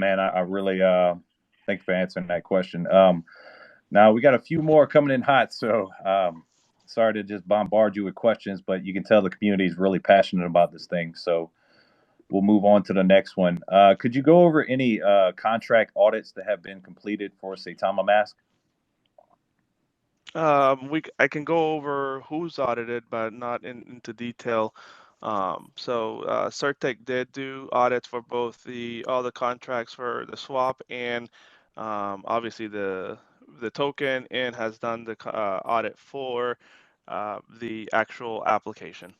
man. I really thank you for answering that question. Now we got a few more coming in hot, so sorry to just bombard you with questions, but you can tell the community is really passionate about this thing. So we'll move on to the next one. Could you go over any contract audits that have been completed for Saitama Mask? I can go over who's audited, but not into detail. Certec did do audits for both all the contracts for the swap and obviously the token, and has done the audit for the actual application.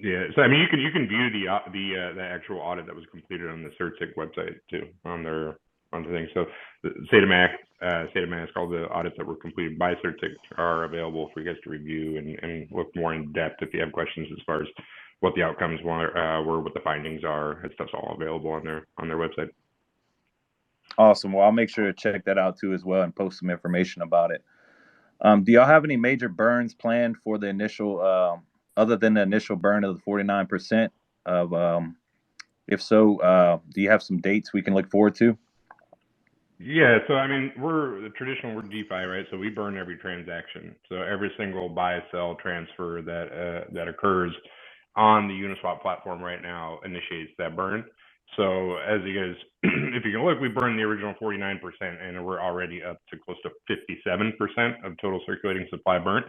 Yeah, so I mean, you can view the actual audit that was completed on the Certec website too, on the thing. So Satamask, all the audits that were completed by Certec are available for you guys to review and look more in depth if you have questions as far as what the outcomes were, what the findings are. That stuff's all available on their website. Awesome. Well, I'll make sure to check that out too as well and post some information about it. Do y'all have any major burns planned for the initial, other than the initial burn of the 49% of, if so, do you have some dates we can look forward to? Yeah, so I mean, we're DeFi, right? So we burn every transaction. So every single buy, sell, transfer that occurs on the Uniswap platform right now initiates that burn. So as you guys, if you can look, we burned the original 49%, and we're already up to close to 57% of total circulating supply burnt.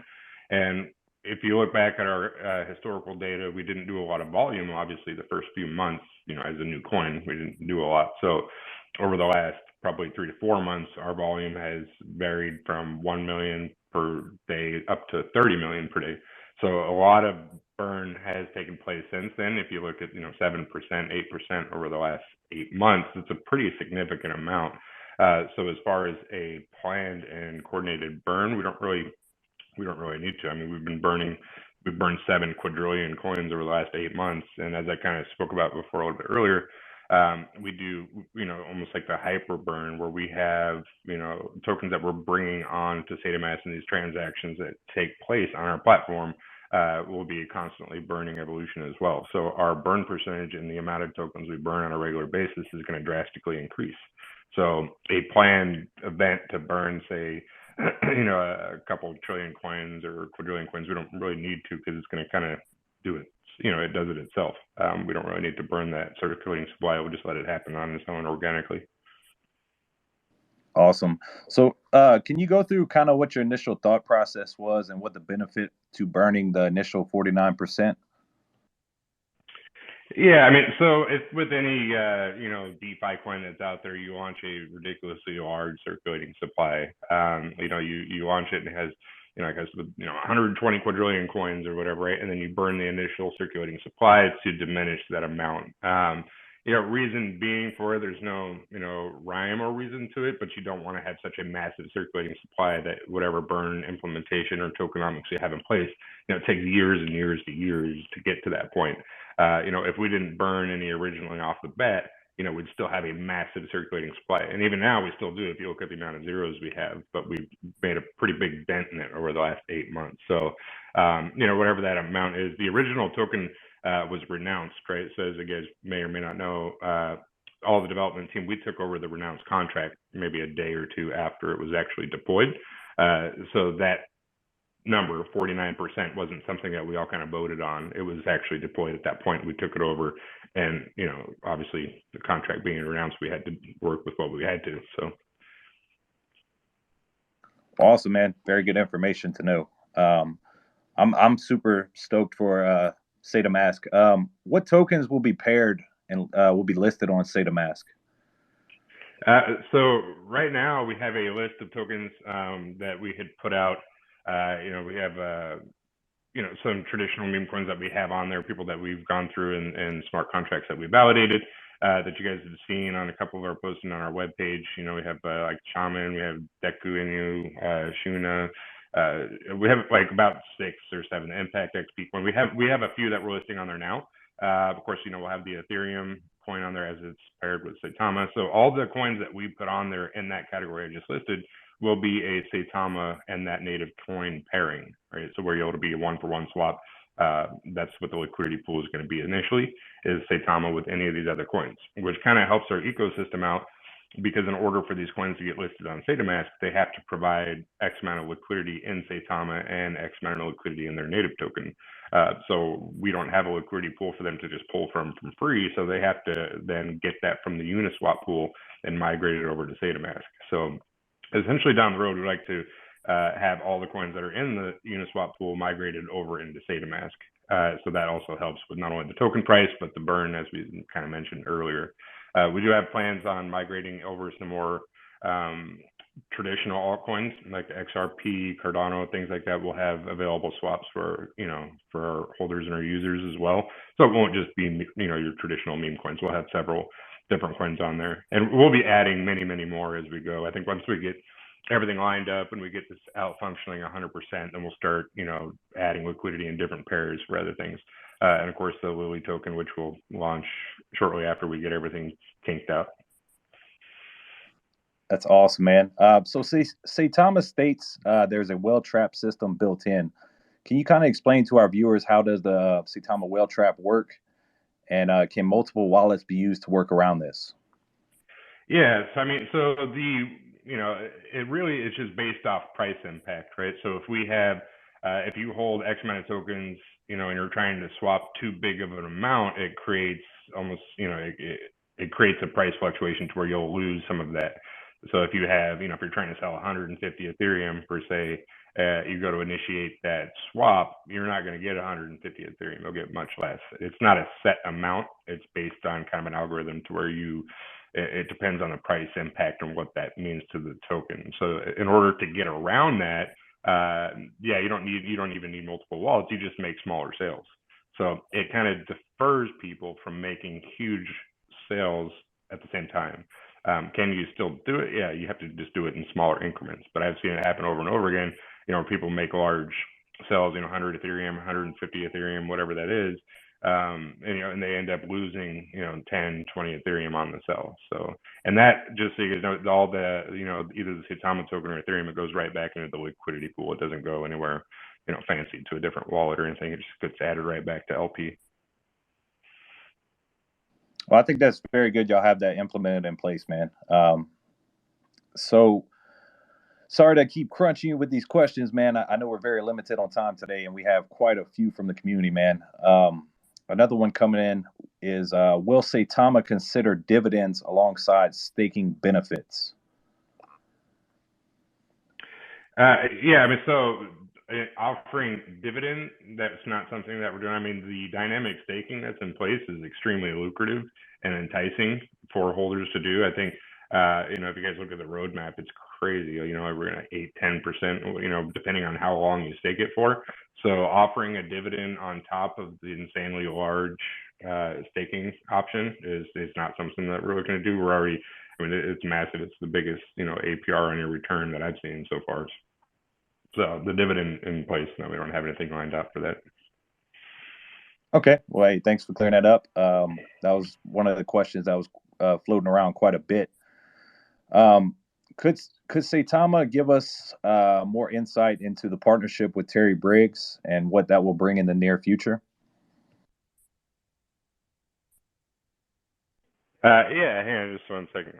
And if you look back at our historical data, we didn't do a lot of volume. Obviously, the first few months, as a new coin, we didn't do a lot. So over the last probably 3 to 4 months, our volume has varied from 1 million per day up to 30 million per day. So a lot of burn has taken place since then. If you look at 7%, 8% over the last 8 months, it's a pretty significant amount. So as far as a planned and coordinated burn, we don't really need to. I mean, we've burned 7 quadrillion coins over the last 8 months, and as I kind of spoke about before a little bit earlier, we do almost like the hyper burn, where we have tokens that we're bringing on to Saitamask, and these transactions that take place on our platform will be a constantly burning evolution as well. So our burn percentage and the amount of tokens we burn on a regular basis is going to drastically increase. So a planned event to burn, say, a couple trillion coins or quadrillion coins, we don't really need to, because it's going to kind of do it. It does it itself. We don't really need to burn that circulating supply. We'll just let it happen on its own organically. Awesome. So can you go through kind of what your initial thought process was and what the benefit to burning the initial 49%? Yeah, I mean, so if with any DeFi coin that's out there, you launch a ridiculously large circulating supply. You launch it and it has I guess 120 quadrillion coins or whatever, right? And then you burn the initial circulating supply to diminish that amount. Reason being for it, there's no rhyme or reason to it, but you don't want to have such a massive circulating supply that whatever burn implementation or tokenomics you have in place, it takes years and years to get to that point. If we didn't burn any originally off the bat, we'd still have a massive circulating supply. And even now we still do, if you look at the amount of zeros we have, but we've made a pretty big dent in it over the last 8 months. So, whatever that amount is, the original token was renounced, right? So as you guys may or may not know, all the development team, we took over the renounced contract maybe a day or two after it was actually deployed. So that number, 49%, wasn't something that we all kind of voted on. It was actually deployed at that point. We took it over, and obviously the contract being renounced, we had to work with what we had to. So awesome, man. Very good information to know. I'm super stoked for Saitamask. What tokens will be paired and will be listed on Saitamask? So right now we have a list of tokens that we had put out. We have some traditional meme coins that we have on there, people that we've gone through, and smart contracts that we validated that you guys have seen on a couple of our posts and on our webpage. We have like Shaman, we have Deku Inu, Shuna. We have like about 6 or 7 Impact XP coin. We have a few that we're listing on there now. Of course, we'll have the Ethereum coin on there as it's paired with Saitama. So all the coins that we put on there in that category I just listed will be a Saitama and that native coin pairing, right? So where you're able to be a one-for-one swap. That's what the liquidity pool is going to be initially, is Saitama with any of these other coins, which kind of helps our ecosystem out, because in order for these coins to get listed on Saitamask, they have to provide X amount of liquidity in Saitama and X amount of liquidity in their native token. So we don't have a liquidity pool for them to just pull from free. So they have to then get that from the Uniswap pool and migrate it over to Saitamask. So essentially down the road, we'd like to have all the coins that are in the Uniswap pool migrated over into Saitamask. So that also helps with not only the token price, but the burn, as we kind of mentioned earlier. We do have plans on migrating over some more traditional altcoins like XRP, Cardano, things like that. Will have available swaps for for our holders and our users as well. So it won't just be your traditional meme coins. We'll have several different coins on there, and we'll be adding many more as we go. I think once we get everything lined up and we get this out functioning 100%, then we'll start adding liquidity in different pairs for other things. And of course, the Lily token, which will launch shortly after we get everything kinked out. That's awesome, man. So Saitama states there's a whale trap system built in. Can you kind of explain to our viewers how does the Saitama whale trap work, and can multiple wallets be used to work around this? Yes, I mean, so it really is just based off price impact, right? So if we have, if you hold X amount of tokens, and you're trying to swap too big of an amount, it creates almost, it creates a price fluctuation to where you'll lose some of that. So if you have, if you're trying to sell 150 Ethereum per se, you go to initiate that swap, you're not going to get 150 Ethereum. You'll get much less. It's not a set amount. It's based on kind of an algorithm to where it depends on the price impact and what that means to the token. So in order to get around that, you don't even need multiple wallets. You just make smaller sales. So it kind of defers people from making huge sales at the same time. Can you still do it? Yeah, you have to just do it in smaller increments. But I've seen it happen over and over again. People make large sales, 100 Ethereum, 150 Ethereum, whatever that is. And they end up losing, 10, 20 Ethereum on the sell. So, and that, just so you know, all the, either the Satama token or Ethereum, it goes right back into the liquidity pool. It doesn't go anywhere, fancy to a different wallet or anything. It just gets added right back to LP. Well, I think that's very good. Y'all have that implemented in place, man. So sorry to keep crunching you with these questions, man. I know we're very limited on time today, and we have quite a few from the community, man. Another one coming in is, will Saitama consider dividends alongside staking benefits? Yeah, I mean, so offering dividend, that's not something that we're doing. I mean, the dynamic staking that's in place is extremely lucrative and enticing for holders to do. I think, if you guys look at the roadmap, it's crazy. We're going to 8-10%, depending on how long you stake it for. So offering a dividend on top of the insanely large staking option is not something that we're looking to do. We're already, I mean, it's massive. It's the biggest, APR on your return that I've seen so far. So the dividend in place, no, we don't have anything lined up for that. Okay. Well, hey, thanks for clearing that up. That was one of the questions that was floating around quite a bit. Could Saitama give us more insight into the partnership with Terry Briggs and what that will bring in the near future? Yeah, hang on just one second.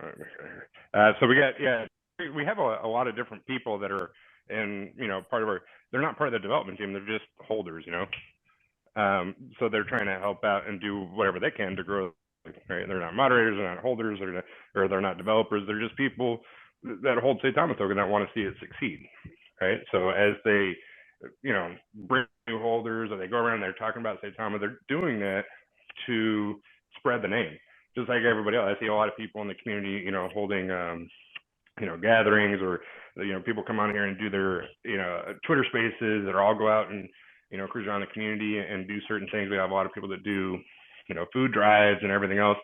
So we have a lot of different people that are in, part of they're not part of the development team. They're just holders, so they're trying to help out and do whatever they can to grow. Right? They're not moderators, they're not holders, or they're not developers. They're just people that hold Saitama token that want to see it succeed. Right? So as they, bring new holders, or they go around, they're talking about Saitama, they're doing that to spread the name. Just like everybody else, I see a lot of people in the community, holding, gatherings, or, people come on here and do their, Twitter spaces, that all go out and, cruise around the community and do certain things. We have a lot of people that do, food drives and everything else.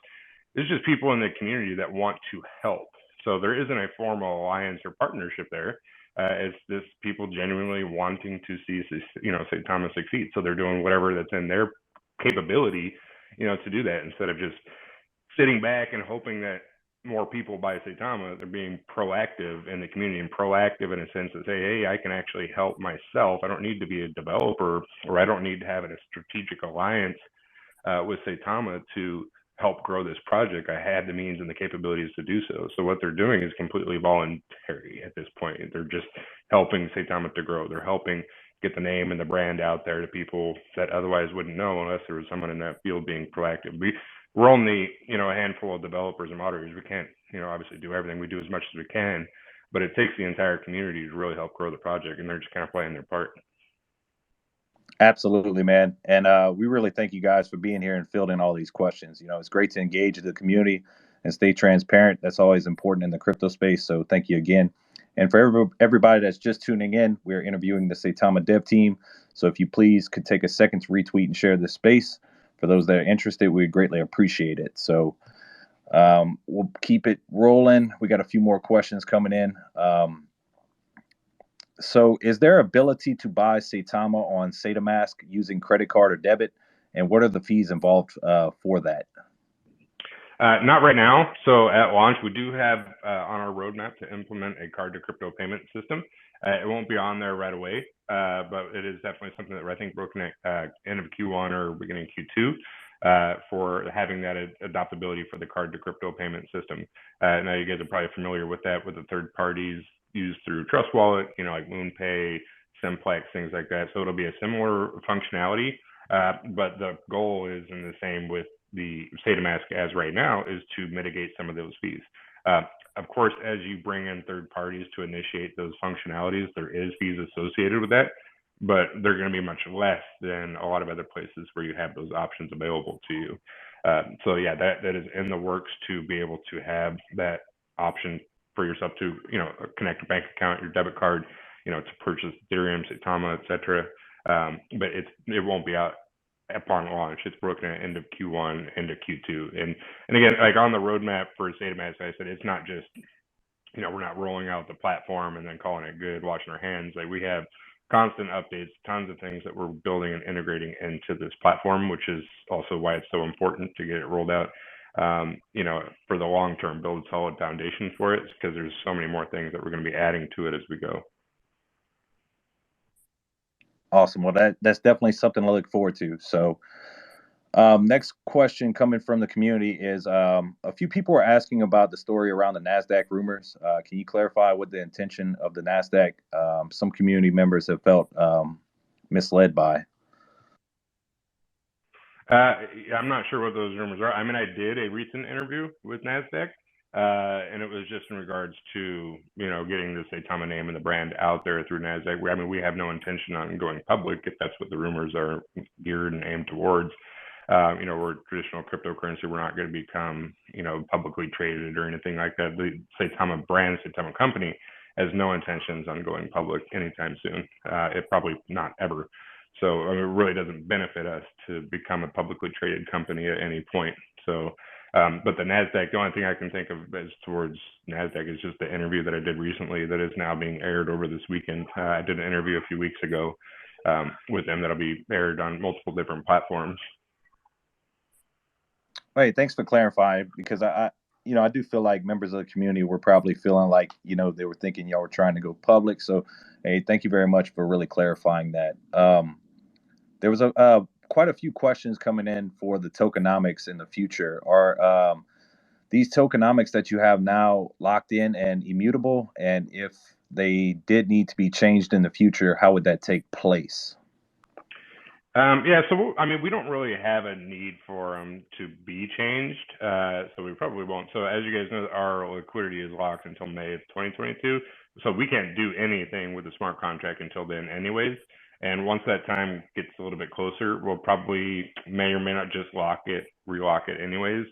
It's just people in the community that want to help. So there isn't a formal alliance or partnership there. It's just people genuinely wanting to see, Saitama succeed. So they're doing whatever that's in their capability, to do that, instead of just sitting back and hoping that, more people buy Saitama, they're being proactive in the community, and proactive in a sense that say, hey, I can actually help myself. I don't need to be a developer, or I don't need to have a strategic alliance with Saitama to help grow this project. I had the means and the capabilities to do so. So what they're doing is completely voluntary at this point. They're just helping Saitama to grow. They're helping get the name and the brand out there to people that otherwise wouldn't know unless there was someone in that field being proactive. We're only, a handful of developers and moderators. We can't, obviously do everything. We do as much as we can, but it takes the entire community to really help grow the project, and they're just kind of playing their part. Absolutely, man. And we really thank you guys for being here and fielding all these questions. It's great to engage the community and stay transparent. That's always important in the crypto space. So thank you again. And for everybody that's just tuning in, we're interviewing the Saitama dev team. So if you please could take a second to retweet and share this space. For those that are interested, we greatly appreciate it. So we'll keep it rolling. We got a few more questions coming in. So is there ability to buy Saitama on Saitamask using credit card or debit? And what are the fees involved for that? Not right now. So at launch, we do have on our roadmap to implement a card to crypto payment system. It won't be on there right away, but it is definitely something that I think we're looking at end of Q1 or beginning Q2 for having that adoptability for the card to crypto payment system. Now you guys are probably familiar with that with the third parties used through Trust Wallet, like MoonPay, Simplex, things like that. So it'll be a similar functionality, but the goal is in the same with the Saitamask as right now is to mitigate some of those fees. Of course, as you bring in third parties to initiate those functionalities, there is fees associated with that, but they're going to be much less than a lot of other places where you have those options available to you. So yeah, that is in the works to be able to have that option for yourself to, connect your bank account, your debit card, to purchase Ethereum, Satoma, etc. But it won't be out upon launch. It's broken at end of Q1, end of Q2. And again, like on the roadmap for Saitamask, I said, it's not just, we're not rolling out the platform and then calling it good, washing our hands. Like we have constant updates, tons of things that we're building and integrating into this platform, which is also why it's so important to get it rolled out. For the long term, build a solid foundation for it, because there's so many more things that we're going to be adding to it as we go. Awesome. Well, that's definitely something to look forward to. So next question coming from the community is a few people are asking about the story around the NASDAQ rumors. Can you clarify what the intention of the NASDAQ some community members have felt misled by? I'm not sure what those rumors are. I mean, I did a recent interview with NASDAQ, and it was just in regards to, getting the Saitama name and the brand out there through NASDAQ. We have no intention on going public if that's what the rumors are geared and aimed towards. We're traditional cryptocurrency. We're not going to become, publicly traded or anything like that. The Saitama brand, Saitama company, has no intentions on going public anytime soon. It probably not ever. So it really doesn't benefit us to become a publicly traded company at any point. So, but the NASDAQ, the only thing I can think of as towards NASDAQ is just the interview that I did recently that is now being aired over this weekend. I did an interview a few weeks ago with them that'll be aired on multiple different platforms. Hey, thanks for clarifying, because I do feel like members of the community were probably feeling like, they were thinking y'all were trying to go public. So, hey, thank you very much for really clarifying that. There was quite a few questions coming in for the tokenomics in the future. Are these tokenomics that you have now locked in and immutable? And if they did need to be changed in the future, how would that take place? So we don't really have a need for them to be changed, so we probably won't. So as you guys know, our liquidity is locked until May of 2022, so we can't do anything with the smart contract until then anyways. And once that time gets a little bit closer, we'll probably may or may not just relock it anyways.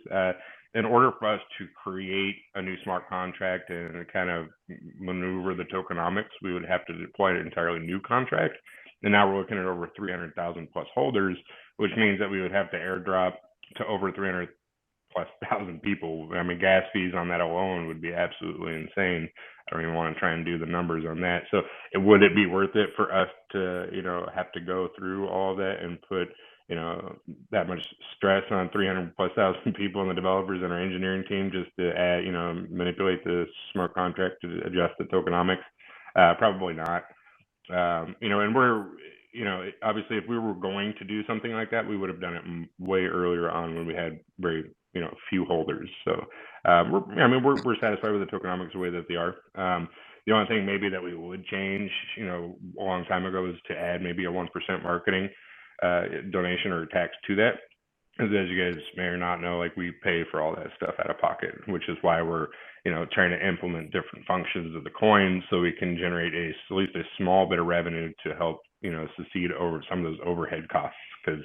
In order for us to create a new smart contract and kind of maneuver the tokenomics, we would have to deploy an entirely new contract. And now we're looking at over 300,000 plus holders, which means that we would have to airdrop to over 300 plus thousand people. I mean, gas fees on that alone would be absolutely insane. I don't even want to try and do the numbers on that. So would it be worth it for us to, have to go through all of that and put, that much stress on 300,000+ people and the developers and our engineering team just to add, manipulate the smart contract to adjust the tokenomics. Probably not. And we're, obviously if we were going to do something like that, we would have done it way earlier on when we had very, few holders. So we're satisfied with the tokenomics the way that they are. The only thing maybe that we would change, a long time ago, is to add maybe a 1% marketing donation or tax to that. As you guys may or not know, like, we pay for all that stuff out of pocket, which is why we're, trying to implement different functions of the coin so we can generate at least a small bit of revenue to help, succeed over some of those overhead costs. Because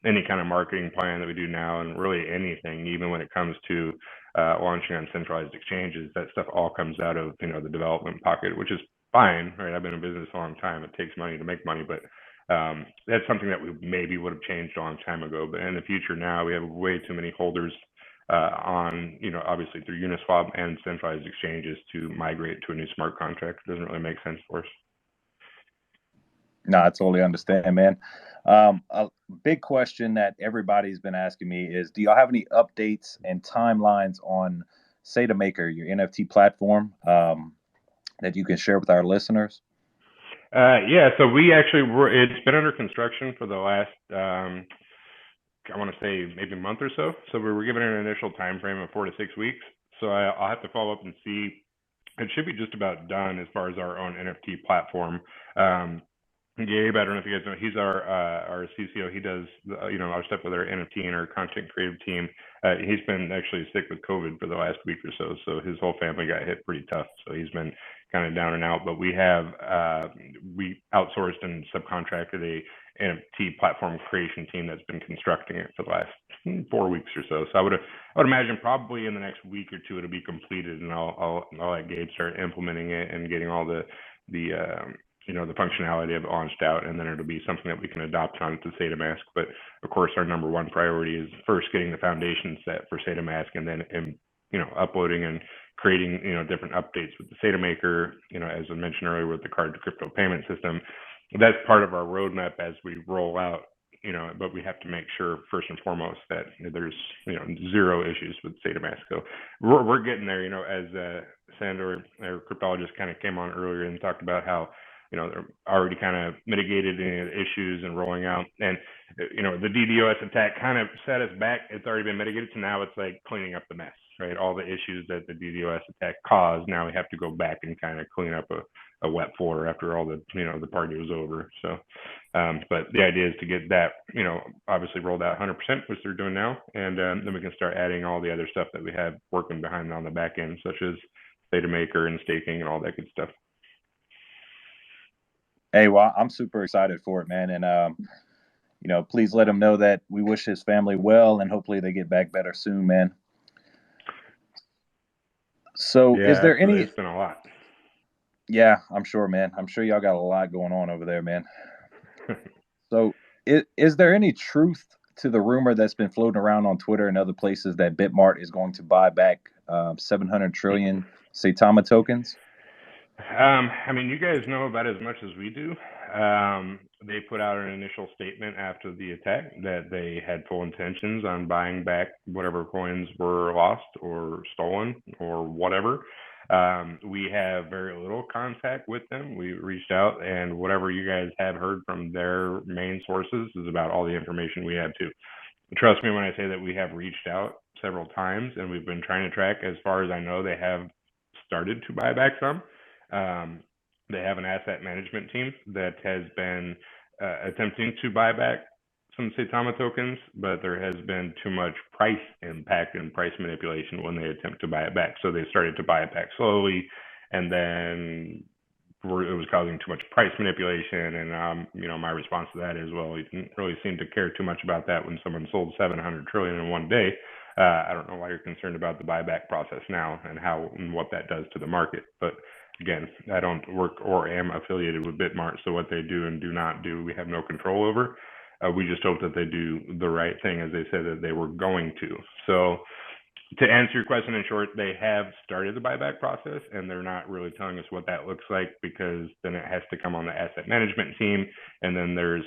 any kind of marketing plan that we do now, and really anything, even when it comes to launching on centralized exchanges, that stuff all comes out of, the development pocket, which is fine, right? I've been in business a long time. It takes money to make money, but that's something that we maybe would have changed a long time ago. But in the future now, we have way too many holders on, obviously through Uniswap and centralized exchanges to migrate to a new smart contract. It doesn't really make sense for us. No, I totally understand, man. A big question that everybody's been asking me is, do y'all have any updates and timelines on Saitamaker, your NFT platform, that you can share with our listeners? Yeah, so we actually it's been under construction for the last, I want to say maybe a month or so. So we were given an initial time frame of 4 to 6 weeks. So I'll have to follow up and see. It should be just about done as far as our own NFT platform. Gabe, I don't know if you guys know, he's our CCO. He does our stuff with our NFT and our content creative team. He's been actually sick with COVID for the last week or so, so his whole family got hit pretty tough. So he's been kind of down and out. But we have we outsourced and subcontracted a NFT platform creation team that's been constructing it for the last 4 weeks or so. So I would imagine probably in the next week or two it'll be completed, and I'll let Gabe start implementing it and getting all the functionality of it launched out, and then it'll be something that we can adopt onto Saitamask. But of course, our number one priority is first getting the foundation set for Saitamask, and then uploading and creating different updates with the Saitamaker. As I mentioned earlier, with the card to crypto payment system. That's part of our roadmap as we roll out. But we have to make sure first and foremost that there's zero issues with Saitamask. So we're getting there. As Sandor, our cryptologist, kind of came on earlier and talked about how they're already kind of mitigated any of the issues and rolling out. And the DDoS attack kind of set us back. It's already been mitigated, so now it's like cleaning up the mess, right? All the issues that the DDoS attack caused, now we have to go back and kind of clean up a wet floor after all the the party was over. So but the idea is to get that obviously rolled out 100%, which they're doing now, and then we can start adding all the other stuff that we have working behind on the back end, such as Saitamaker and staking and all that good stuff. Hey, well, I'm super excited for it, man. And, please let him know that we wish his family well, and hopefully they get back better soon, man. So yeah, is there any... It's been a lot. Yeah, I'm sure, man. I'm sure y'all got a lot going on over there, man. So is there any truth to the rumor that's been floating around on Twitter and other places that Bitmart is going to buy back 700 trillion Saitama tokens? I mean, you guys know about as much as we do. They put out an initial statement after the attack that they had full intentions on buying back whatever coins were lost or stolen or whatever. We have very little contact with them. We reached out, and whatever you guys have heard from their main sources is about all the information we have too. Trust me when I say that we have reached out several times, and we've been trying to track. As far as I know, they have started to buy back some. They have an asset management team that has been attempting to buy back some Saitama tokens, but there has been too much price impact and price manipulation when they attempt to buy it back. So they started to buy it back slowly, and then it was causing too much price manipulation. And my response to that is, well, we didn't really seem to care too much about that when someone sold 700 trillion in one day. I don't know why you're concerned about the buyback process now and how and what that does to the market. But again, I don't work or am affiliated with Bitmart, so what they do and do not do, we have no control over. We just hope that they do the right thing, as they said that they were going to. So to answer your question in short, they have started the buyback process, and they're not really telling us what that looks like, because then it has to come on the asset management team, and then there's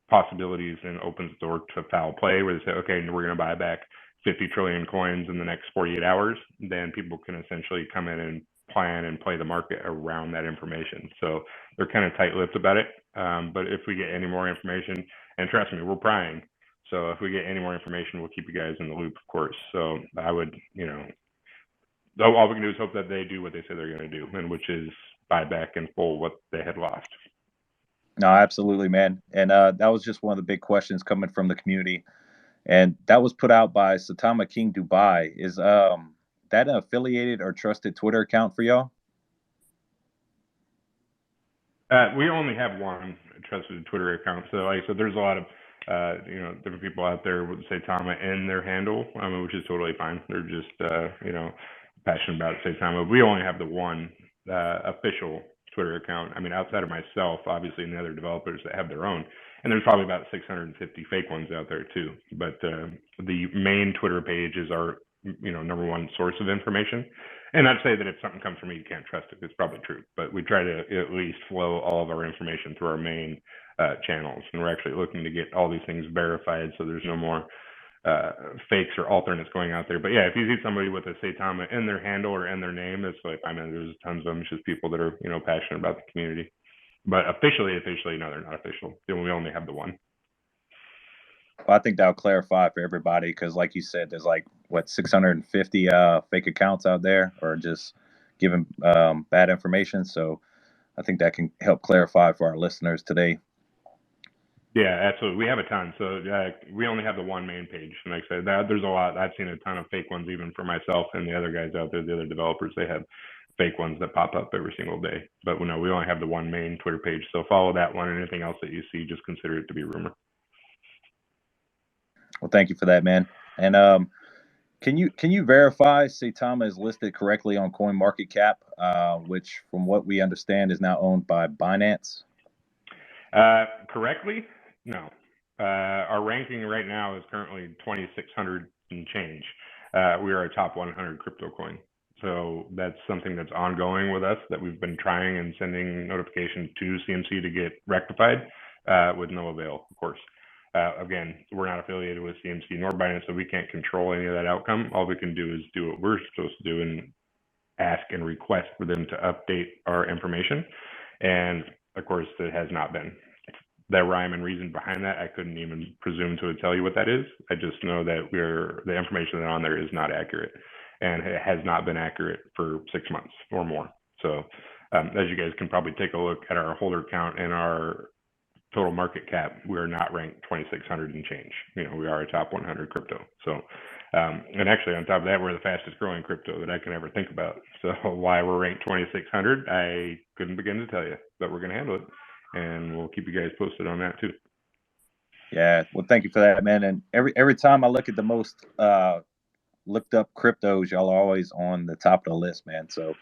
possibilities and opens the door to foul play where they say, okay, we're going to buy back 50 trillion coins in the next 48 hours, then people can essentially come in and plan and play the market around that information. So they're kind of tight-lipped about it. But if we get any more information, and trust me, we're prying. So if we get any more information, we'll keep you guys in the loop, of course. So I would, all we can do is hope that they do what they say they're going to do, and which is buy back in full what they had lost. No, absolutely, man. And that was just one of the big questions coming from the community. And that was put out by Satama King Dubai. Is that an affiliated or trusted Twitter account for y'all? We only have one trusted Twitter account. So like I said, there's a lot of different people out there with Saitama in their handle, which is totally fine. They're just passionate about Saitama. We only have the one official Twitter account. I mean, outside of myself, obviously, and the other developers that have their own. And there's probably about 650 fake ones out there too. But the main Twitter page is our number one source of information. And I'd say that if something comes from me, you can't trust it. It's probably true. But we try to at least flow all of our information through our main channels. And we're actually looking to get all these things verified so there's no more fakes or alternates going out there. But yeah, if you see somebody with a Saitama in their handle or in their name, it's like, I mean, there's tons of them. It's just people that are, passionate about the community. But officially, no, they're not official. We only have the one. Well, I think that'll clarify for everybody because, like you said, there's 650 fake accounts out there, or just giving bad information. So I think that can help clarify for our listeners today. Yeah, absolutely. We have a ton. So we only have the one main page. And like I said, there's a lot. I've seen a ton of fake ones even for myself and the other guys out there, the other developers. They have fake ones that pop up every single day. But no, we only have the one main Twitter page. So follow that one, and anything else that you see, just consider it to be rumor. Well, thank you for that, man. And can you verify Saitama is listed correctly on CoinMarketCap, which, from what we understand, is now owned by Binance? Correctly? No. Our ranking right now is currently 2,600 and change. We are a top 100 crypto coin. So that's something that's ongoing with us that we've been trying and sending notifications to CMC to get rectified with no avail, of course. Again, we're not affiliated with CMC nor Binance, so we can't control any of that outcome. All we can do is do what we're supposed to do and ask and request for them to update our information. And of course, it has not been. The rhyme and reason behind that, I couldn't even presume to tell you what that is. I just know that the information on there is not accurate, and it has not been accurate for 6 months or more. So as you guys can probably take a look at our holder count and our total market cap, we are not ranked 2,600 and change. We are a top 100 crypto. So, and actually on top of that, we're the fastest growing crypto that I can ever think about. So why we're ranked 2,600, I couldn't begin to tell you, but we're going to handle it. And we'll keep you guys posted on that too. Yeah, well, thank you for that, man. And every time I look at the most looked up cryptos, y'all are always on the top of the list, man. So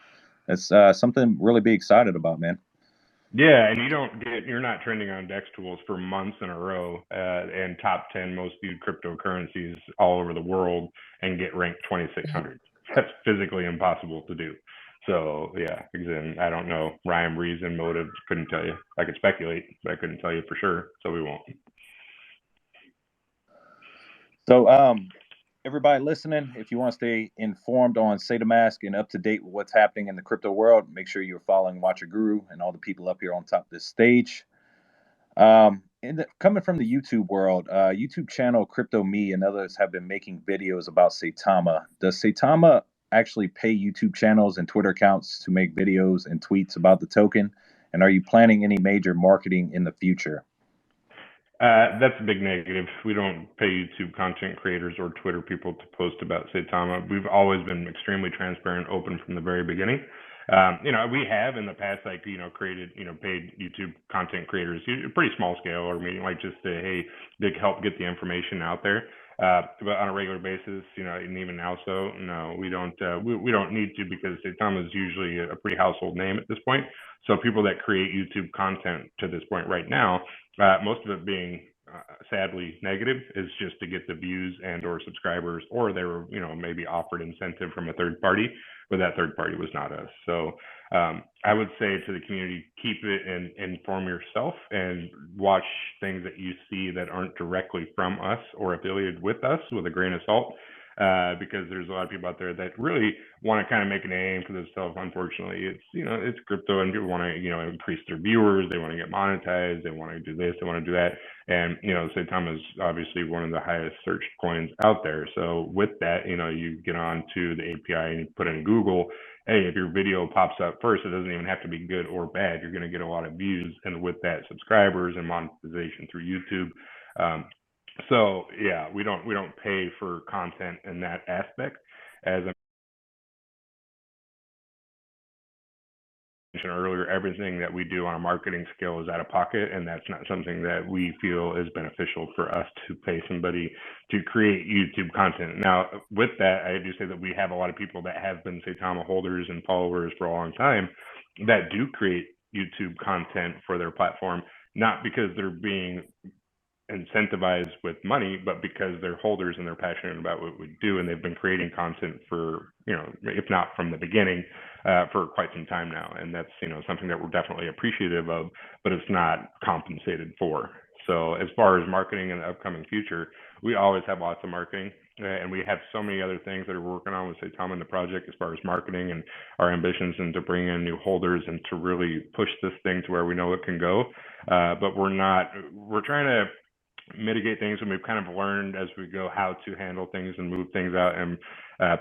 it's something really be excited about, man. Yeah, and you're not trending on DEX tools for months in a row, and top 10 most viewed cryptocurrencies all over the world, and get ranked 2,600. That's physically impossible to do. So yeah, again, I don't know rhyme, reason, motive. Couldn't tell you. I could speculate, but I couldn't tell you for sure. So we won't. So everybody listening, if you want to stay informed on Saitamask and up to date with what's happening in the crypto world, make sure you're following Watcher Guru and all the people up here on top of this stage. Coming from the YouTube world, YouTube channel Crypto Me and others have been making videos about Saitama. Does Saitama actually pay YouTube channels and Twitter accounts to make videos and tweets about the token? And are you planning any major marketing in the future? That's a big negative. We don't pay YouTube content creators or Twitter people to post about Saitama. We've always been extremely transparent, open from the very beginning. We have in the past, created, paid YouTube content creators, pretty small scale, or meaning just to, hey, they help get the information out there. But on a regular basis, and even now, so no, we don't. We don't need to, because Satama is usually a pretty household name at this point. So people that create YouTube content to this point right now, most of it being sadly negative, is just to get the views and or subscribers, or they were, maybe offered incentive from a third party, but that third party was not us. So I would say to the community, keep it and inform yourself and watch things that you see that aren't directly from us or affiliated with us with a grain of salt. Because there's a lot of people out there that really want to kind of make a name for themselves. Unfortunately, it's crypto, and people want to, increase their viewers. They want to get monetized. They want to do this. They want to do that. And, Saitama is obviously one of the highest searched coins out there. So with that, you get on to the API and you put in Google, hey, if your video pops up first, it doesn't even have to be good or bad. You're going to get a lot of views, and with that, subscribers and monetization through YouTube. So yeah, we don't pay for content in that aspect. As I mentioned earlier, everything that we do on a marketing scale is out of pocket, and that's not something that we feel is beneficial for us to pay somebody to create YouTube content. Now, with that, I do say that we have a lot of people that have been Saitama holders and followers for a long time that do create YouTube content for their platform, not because they're being incentivized with money, but because they're holders and they're passionate about what we do, and they've been creating content for, if not from the beginning, for quite some time now. And that's, something that we're definitely appreciative of, but it's not compensated for. So as far as marketing in the upcoming future, we always have lots of marketing, and we have so many other things that are working on with Saitama in the project as far as marketing and our ambitions, and to bring in new holders and to really push this thing to where we know it can go. But we're trying to mitigate things, and we've kind of learned as we go how to handle things and move things out and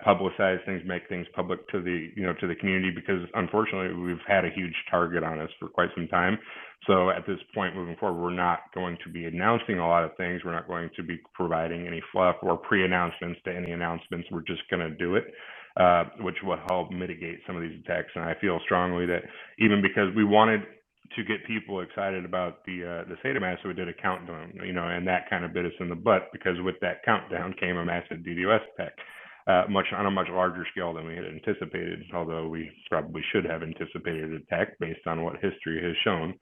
publicize things, make things public to the to the community, because unfortunately we've had a huge target on us for quite some time. So at this point moving forward, we're not going to be announcing a lot of things. We're not going to be providing any fluff or pre-announcements to any announcements. We're just going to do it, which will help mitigate some of these attacks. And I feel strongly that even because we wanted to get people excited about the Saitamask, so we did a countdown, and that kind of bit us in the butt, because with that countdown came a massive DDoS attack, on a much larger scale than we had anticipated, although we probably should have anticipated an attack based on what history has shown.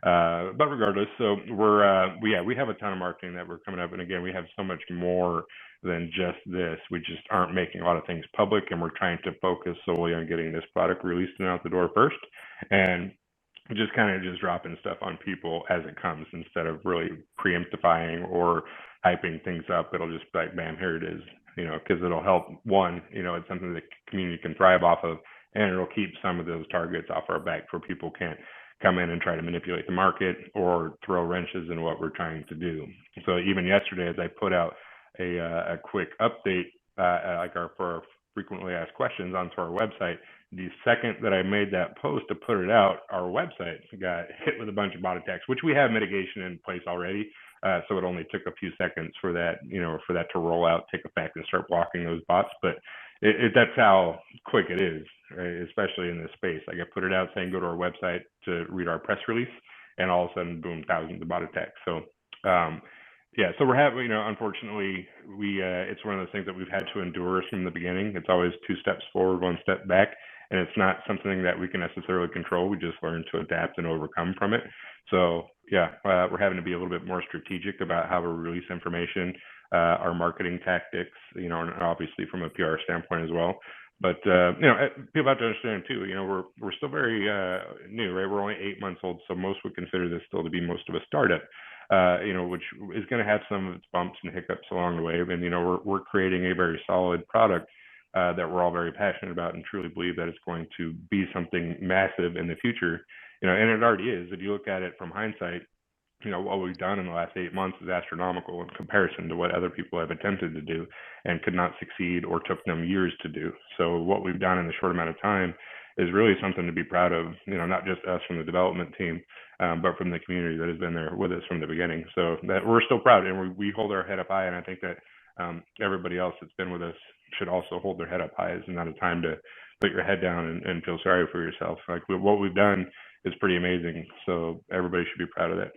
But regardless, so we have a ton of marketing that we're coming up, and again, we have so much more than just this. We just aren't making a lot of things public, and we're trying to focus solely on getting this product released and out the door first, and just kind of just dropping stuff on people as it comes, instead of really preemptifying or hyping things up. It'll just be like, bam, here it is, because it'll help. One, it's something that the community can thrive off of, and it'll keep some of those targets off our back, where people can't come in and try to manipulate the market or throw wrenches in what we're trying to do. So even yesterday, as I put out a quick update, for our frequently asked questions onto our website, the second that I made that post to put it out, our website got hit with a bunch of bot attacks, which we have mitigation in place already. So it only took a few seconds for that, to roll out, take effect, and start blocking those bots. But that's how quick it is, right? Especially in this space. Like, I put it out saying, go to our website to read our press release, and all of a sudden, boom, thousands of bot attacks. So, so we're having, unfortunately, it's one of those things that we've had to endure from the beginning. It's always 2 steps forward, 1 step back. And it's not something that we can necessarily control. We just learn to adapt and overcome from it. So we're having to be a little bit more strategic about how we release information, our marketing tactics, and obviously from a PR standpoint as well. But people have to understand too, we're still very new, right? We're only 8 months old, so most would consider this still to be most of a startup, which is going to have some of its bumps and hiccups along the way. And we're creating a very solid product that we're all very passionate about, and truly believe that it's going to be something massive in the future. And it already is. If you look at it from hindsight, what we've done in the last 8 months is astronomical in comparison to what other people have attempted to do and could not succeed, or took them years to do. So what we've done in a short amount of time is really something to be proud of, not just us from the development team, but from the community that has been there with us from the beginning. So that we're still proud, and we hold our head up high. And I think that everybody else that's been with us should also hold their head up high. It's not a time to put your head down and feel sorry for yourself. Like, what we've done is pretty amazing. So everybody should be proud of that.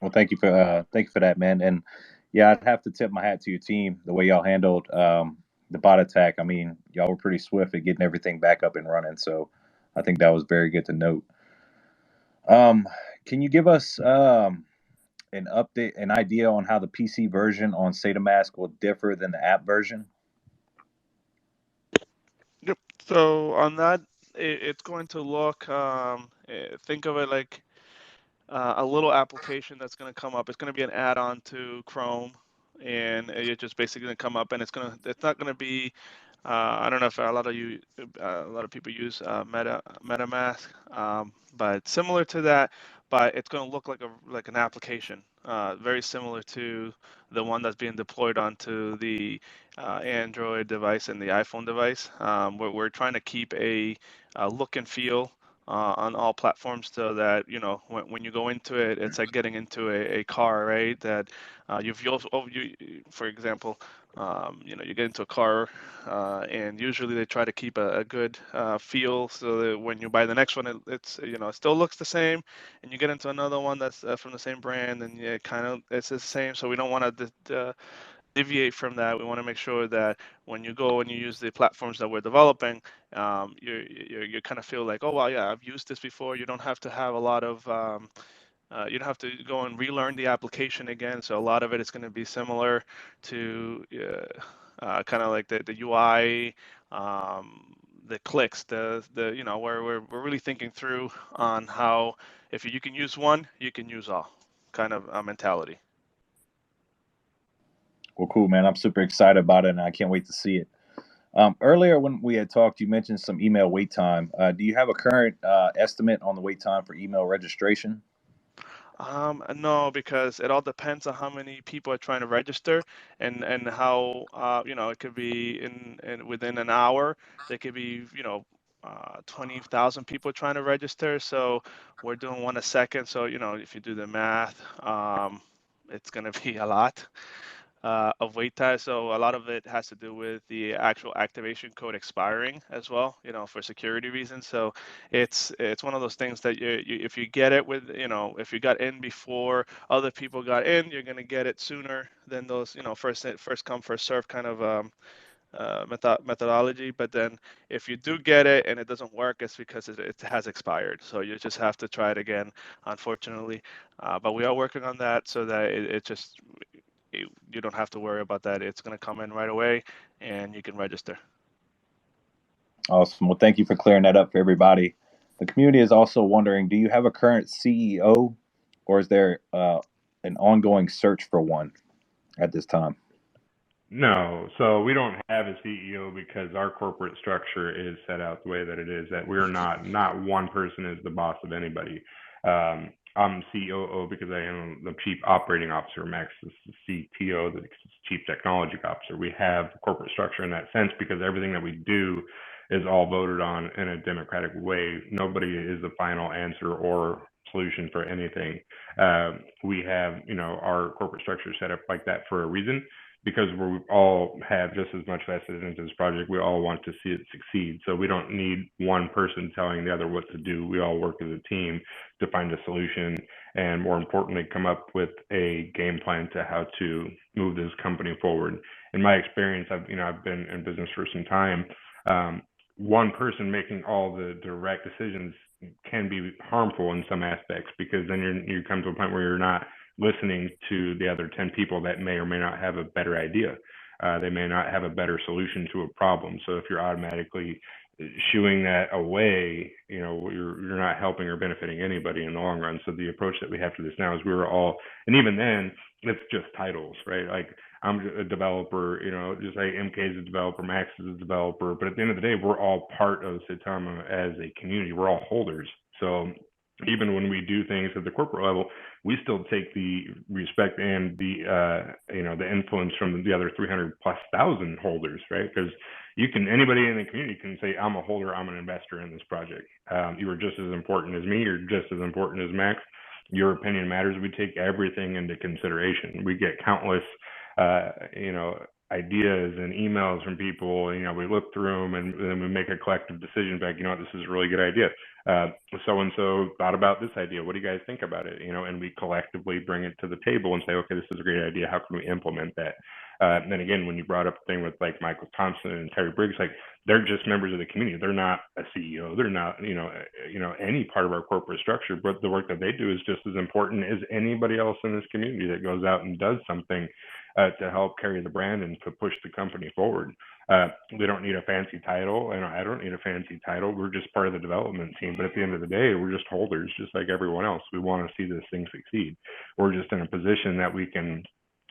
Well, thank you for that, man. And yeah, I'd have to tip my hat to your team, the way y'all handled the bot attack. I mean, y'all were pretty swift at getting everything back up and running. So I think that was very good to note. Can you give us an idea on how the PC version on Saitamask will differ than the app version? Yep. So on that, it's going to look. Think of it like a little application that's going to come up. It's going to be an add-on to Chrome, and it's just basically going to come up, and it's not going to be. I don't know if a lot of people use MetaMask, but similar to that. But it's going to look like an application, very similar to the one that's being deployed onto the Android device and the iPhone device. We're trying to keep a look and feel on all platforms, so that when you go into it, it's like getting into a car, right? That for example, you get into a car, and usually they try to keep a good feel, so that when you buy the next one, it still looks the same, and you get into another one that's from the same brand, and it's the same. So we don't want to deviate from that. We want to make sure that when you go and you use the platforms that we're developing, you kind of feel like, oh wow, yeah, I've used this before. You don't have to have a lot of you don't have to go and relearn the application again. So a lot of it is going to be similar to kind of like the UI, the clicks, where we're really thinking through on how, if you can use one, you can use all, kind of mentality. Well, cool, man. I'm super excited about it, and I can't wait to see it. Earlier when we had talked, you mentioned some email wait time. Do you have a current estimate on the wait time for email registration? No, because it all depends on how many people are trying to register, and how it could be in within an hour. There could be 20,000 people trying to register. So we're doing one a second. So if you do the math, it's gonna be a lot of wait time. So a lot of it has to do with the actual activation code expiring as well, for security reasons. So it's one of those things that if you get it if you got in before other people got in, you're gonna get it sooner than those, first come first serve kind of methodology. But then if you do get it and it doesn't work, it's because it has expired. So you just have to try it again, unfortunately. But we are working on that so that you don't have to worry about that. It's going to come in right away, and you can register. Awesome. Well, thank you for clearing that up for everybody. The community is also wondering, do you have a current CEO, or is there an ongoing search for one at this time? No, so we don't have a CEO because our corporate structure is set out the way that it is, that we're not one person is the boss of anybody. I'm COO because I am the Chief Operating Officer. Max is the CTO, the Chief Technology Officer. We have corporate structure in that sense because everything that we do is all voted on in a democratic way. Nobody is the final answer or solution for anything. We have, our corporate structure set up like that for a reason, because we all have just as much vested into this project. We all want to see it succeed. So we don't need one person telling the other what to do. We all work as a team to find a solution, and more importantly, come up with a game plan to how to move this company forward. In my experience, I've been in business for some time. One person making all the direct decisions can be harmful in some aspects, because then you come to a point where you're not listening to the other 10 people that may or may not have a better idea. They may not have a better solution to a problem. So if you're automatically shooing that away, you're not helping or benefiting anybody in the long run. So the approach that we have to this now is and even then, it's just titles, right? Like, I'm a developer, just like MK is a developer, Max is a developer, but at the end of the day, we're all part of Satama as a community. We're all holders. So even when we do things at the corporate level, we still take the respect and the influence from the other 300,000+ holders, right? Because anybody in the community can say, I'm a holder, I'm an investor in this project. You are just as important as me, you're just as important as Max. Your opinion matters. We take everything into consideration. We get countless ideas and emails from people. We look through them, and then we make a collective decision back. This is a really good idea. So-and-so thought about this idea. What do you guys think about it? And we collectively bring it to the table and say, okay, this is a great idea. How can we implement that? And then again, when you brought up the thing with like Michael Thompson and Terry Briggs, like they're just members of the community. They're not a CEO. They're not, any part of our corporate structure. But the work that they do is just as important as anybody else in this community that goes out and does something to help carry the brand and to push the company forward. We don't need a fancy title, and I don't need a fancy title. We're just part of the development team. But at the end of the day, we're just holders, just like everyone else. We want to see this thing succeed. We're just in a position that we can,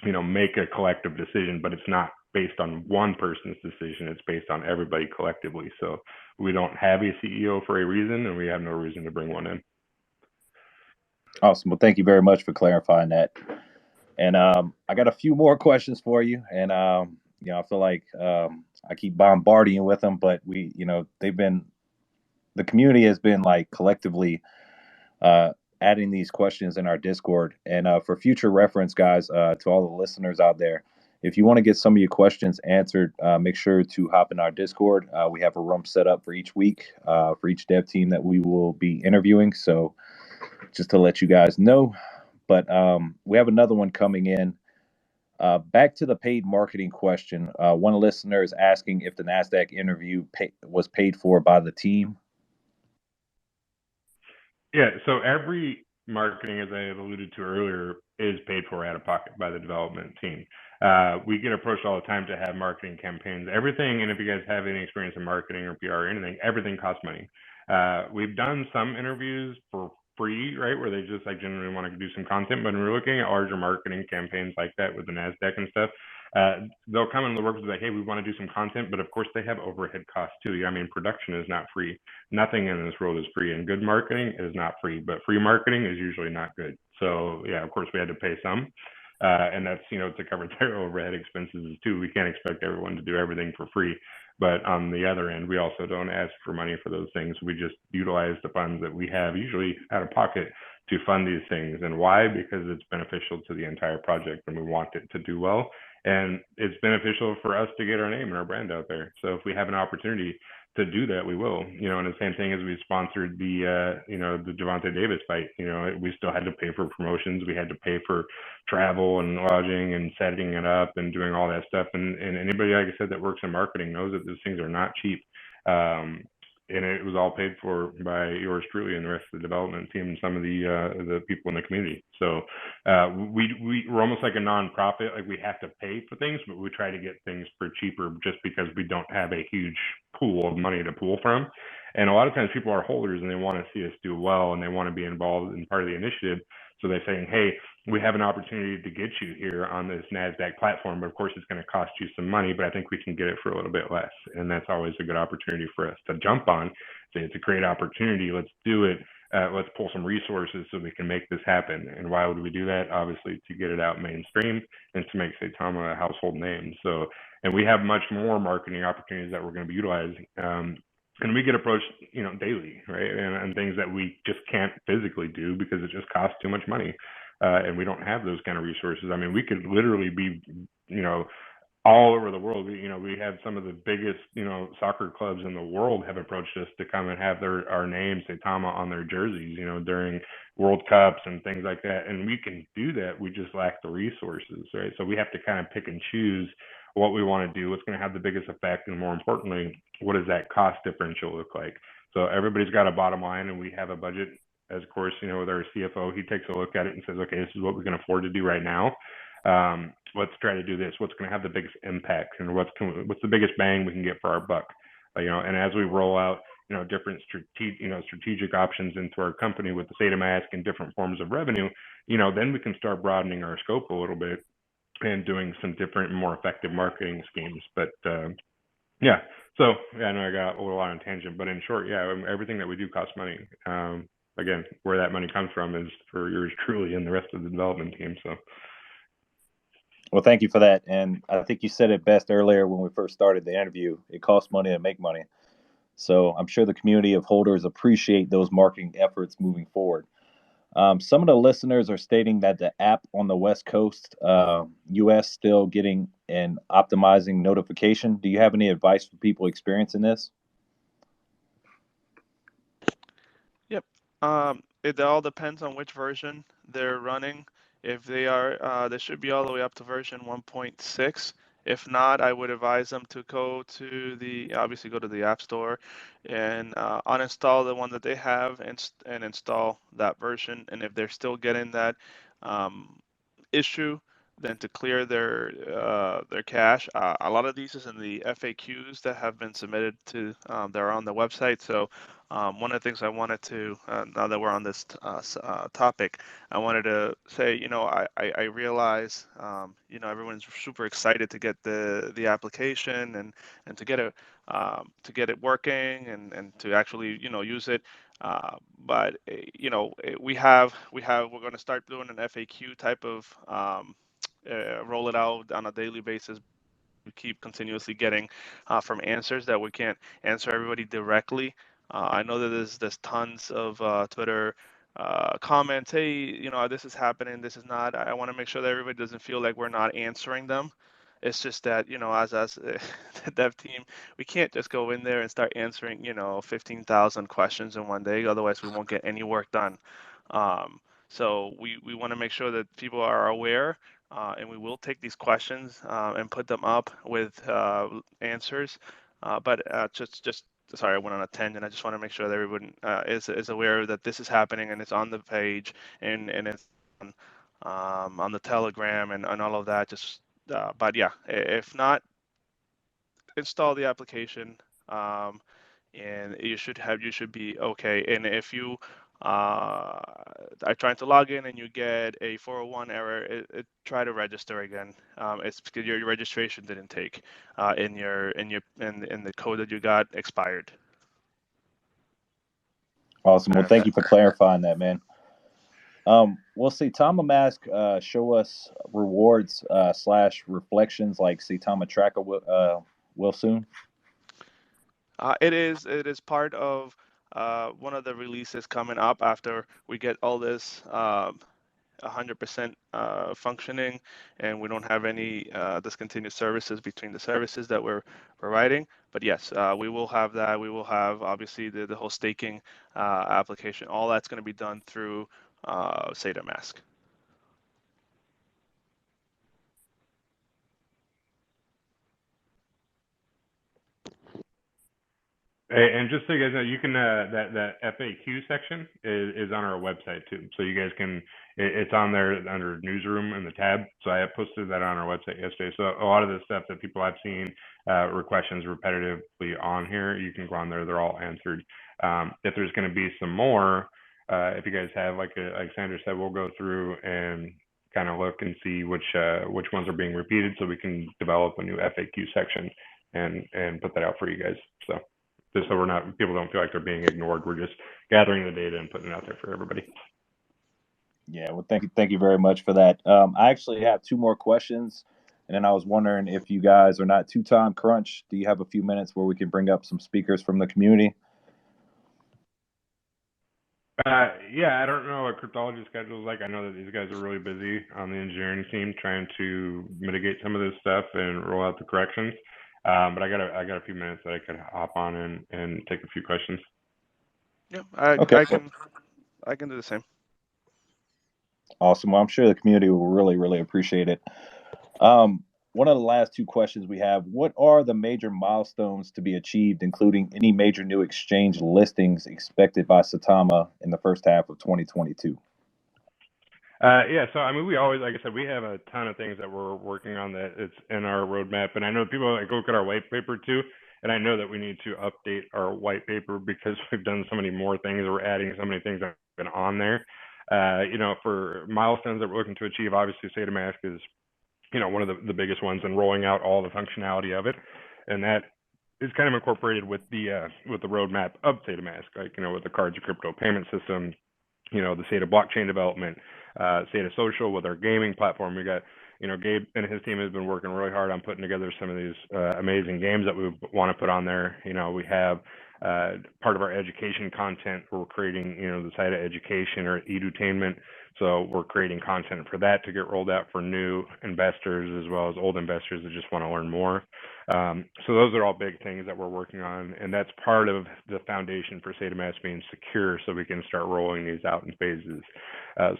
make a collective decision, but it's not based on one person's decision. It's based on everybody collectively. So we don't have a CEO for a reason, and we have no reason to bring one in. Awesome. Well, thank you very much for clarifying that. And I got a few more questions for you. And, I feel like I keep bombarding you with them, but the community has been like collectively adding these questions in our Discord. And for future reference, guys, to all the listeners out there, if you want to get some of your questions answered, make sure to hop in our Discord. We have a room set up for each week, for each dev team that we will be interviewing. So just to let you guys know. But we have another one coming in. Back to the paid marketing question. One listener is asking if the NASDAQ interview was paid for by the team. Yeah, so every marketing, as I have alluded to earlier, is paid for out of pocket by the development team. We get approached all the time to have marketing campaigns. Everything, and if you guys have any experience in marketing or PR or anything, everything costs money. We've done some interviews for free, right, where they just like generally want to do some content, but when we're looking at larger marketing campaigns like that with the NASDAQ and stuff, they'll come and work with like, hey, we want to do some content, but of course they have overhead costs too. I mean, production is not free. Nothing in this world is free, and good marketing is not free, but free marketing is usually not good. So yeah, of course we had to pay some, and that's, to cover their overhead expenses too. We can't expect everyone to do everything for free. But on the other end, we also don't ask for money for those things. We just utilize the funds that we have, usually out of pocket, to fund these things. And why? Because it's beneficial to the entire project, and we want it to do well. And it's beneficial for us to get our name and our brand out there. So if we have an opportunity to do that, we will. And the same thing as we sponsored the Gervonta Davis fight. We still had to pay for promotions. We had to pay for travel and lodging and setting it up and doing all that stuff. And anybody, like I said, that works in marketing knows that those things are not cheap. And it was all paid for by yours truly and the rest of the development team and some of the people in the community. So we're almost like a nonprofit. Like we have to pay for things, but we try to get things for cheaper just because we don't have a huge pool of money to pull from. And a lot of times people are holders and they want to see us do well and they want to be involved in part of the initiative. So they're saying, hey, we have an opportunity to get you here on this NASDAQ platform, but of course it's going to cost you some money, but I think we can get it for a little bit less. And that's always a good opportunity for us to jump on, say it's a great opportunity, let's do it. Let's pull some resources so we can make this happen. And why would we do that? Obviously to get it out mainstream and to make Saitama a household name. So, and we have much more marketing opportunities that we're going to be utilizing. And we get approached, daily, right? And things that we just can't physically do because it just costs too much money. And we don't have those kind of resources. I mean, we could literally be, all over the world. We have some of the biggest, soccer clubs in the world have approached us to come and have our name, Saitama, on their jerseys, during World Cups and things like that. And we can do that. We just lack the resources, right? So we have to kind of pick and choose what we want to do, what's going to have the biggest effect, and more importantly, what does that cost differential look like? So everybody's got a bottom line, and we have a budget. As of course, with our CFO, he takes a look at it and says, okay, this is what we can afford to do right now. Let's try to do this. What's going to have the biggest impact, and what's the biggest bang we can get for our buck? And as we roll out, different strategic options into our company with the Saitamask and different forms of revenue, then we can start broadening our scope a little bit and doing some different, more effective marketing schemes. But yeah, so I know I got a little on a tangent, but in short, yeah, everything that we do costs money. Again, where that money comes from is for yours truly and the rest of the development team. So. Well, thank you for that. And I think you said it best earlier when we first started the interview. It costs money to make money. So I'm sure the community of holders appreciate those marketing efforts moving forward. Some of the listeners are stating that the app on the West Coast, US, still getting an optimizing notification. Do you have any advice for people experiencing this? It all depends on which version they're running. If they are, they should be all the way up to version 1.6. If not, I would advise them to obviously go to the App Store and uninstall the one that they have and install that version. And if they're still getting that um, issue, then to clear their cache. A lot of these is in the FAQs that have been submitted to that are on the website. So one of the things I wanted to, now that we're on this topic, I wanted to say, I realize, everyone's super excited to get the application and to get it working and to actually, use it. But we're going to start doing an FAQ type of roll it out on a daily basis. We keep continuously getting from answers that we can't answer everybody directly. I know that there's tons of Twitter comments. Hey, this is happening. This is not. I want to make sure that everybody doesn't feel like we're not answering them. It's just that as the dev team, we can't just go in there and start answering 15,000 questions in one day. Otherwise, we won't get any work done. So we want to make sure that people are aware, and we will take these questions and put them up with answers. But just sorry, I went on a tangent. I just want to make sure that everyone is aware that this is happening and it's on the page and it's on the Telegram and all of that. But yeah, if not, install the application. And you should be okay. And if you are trying to log in and you get a 401 error, try to register again. It's because your registration didn't take in the code that you got expired. Awesome. Well, thank you for clarifying that, man. Will Saitamask show us rewards / reflections like Saitama Tracker will soon? It is part of one of the releases coming up after we get all this 100% functioning and we don't have any discontinued services between the services that we're providing. But yes, we will have that. We will have obviously the whole staking application. All that's going to be done through Saitamask. And just so you guys know, you can that FAQ section is on our website too. So you guys can, it's on there under newsroom in the tab. So I posted that on our website yesterday. So a lot of the stuff that people I've seen questions repetitively on here, you can go on there. They're all answered. If there's going to be some more, if you guys have like Sandra said, we'll go through and kind of look and see which ones are being repeated, so we can develop a new FAQ section and put that out for you guys. So. Just so people don't feel like they're being ignored. We're just gathering the data and putting it out there for everybody. Yeah, well, thank you very much for that. I actually have 2 more questions, and then I was wondering if you guys are not too time crunched. Do you have a few minutes where we can bring up some speakers from the community? Yeah, I don't know what cryptology schedule is like. I know that these guys are really busy on the engineering team trying to mitigate some of this stuff and roll out the corrections. But I got a few minutes that I could hop on and take a few questions. Yeah, Okay. I can do the same. Awesome. Well, I'm sure the community will really, really appreciate it. One of the last 2 questions we have: what are the major milestones to be achieved, including any major new exchange listings expected by Satama in the first half of 2022? Yeah, so I mean, we always, like I said, we have a ton of things that we're working on that it's in our roadmap, and I know people like look at our white paper too, and I know that we need to update our white paper because we've done so many more things. We're adding so many things that have been on there. For milestones that we're looking to achieve, obviously Saitamask is, one of the biggest ones, and rolling out all the functionality of it, and that is kind of incorporated with the roadmap of Saitamask, like with the cards and crypto payment system, the Sata blockchain development, Sata social with our gaming platform. We got, Gabe and his team has been working really hard on putting together some of these amazing games that we want to put on there. We have part of our education content. We're creating, the Sata education or edutainment. So we're creating content for that to get rolled out for new investors as well as old investors that just want to learn more. So those are all big things that we're working on, and that's part of the foundation for Saitamask being secure, so we can start rolling these out in phases.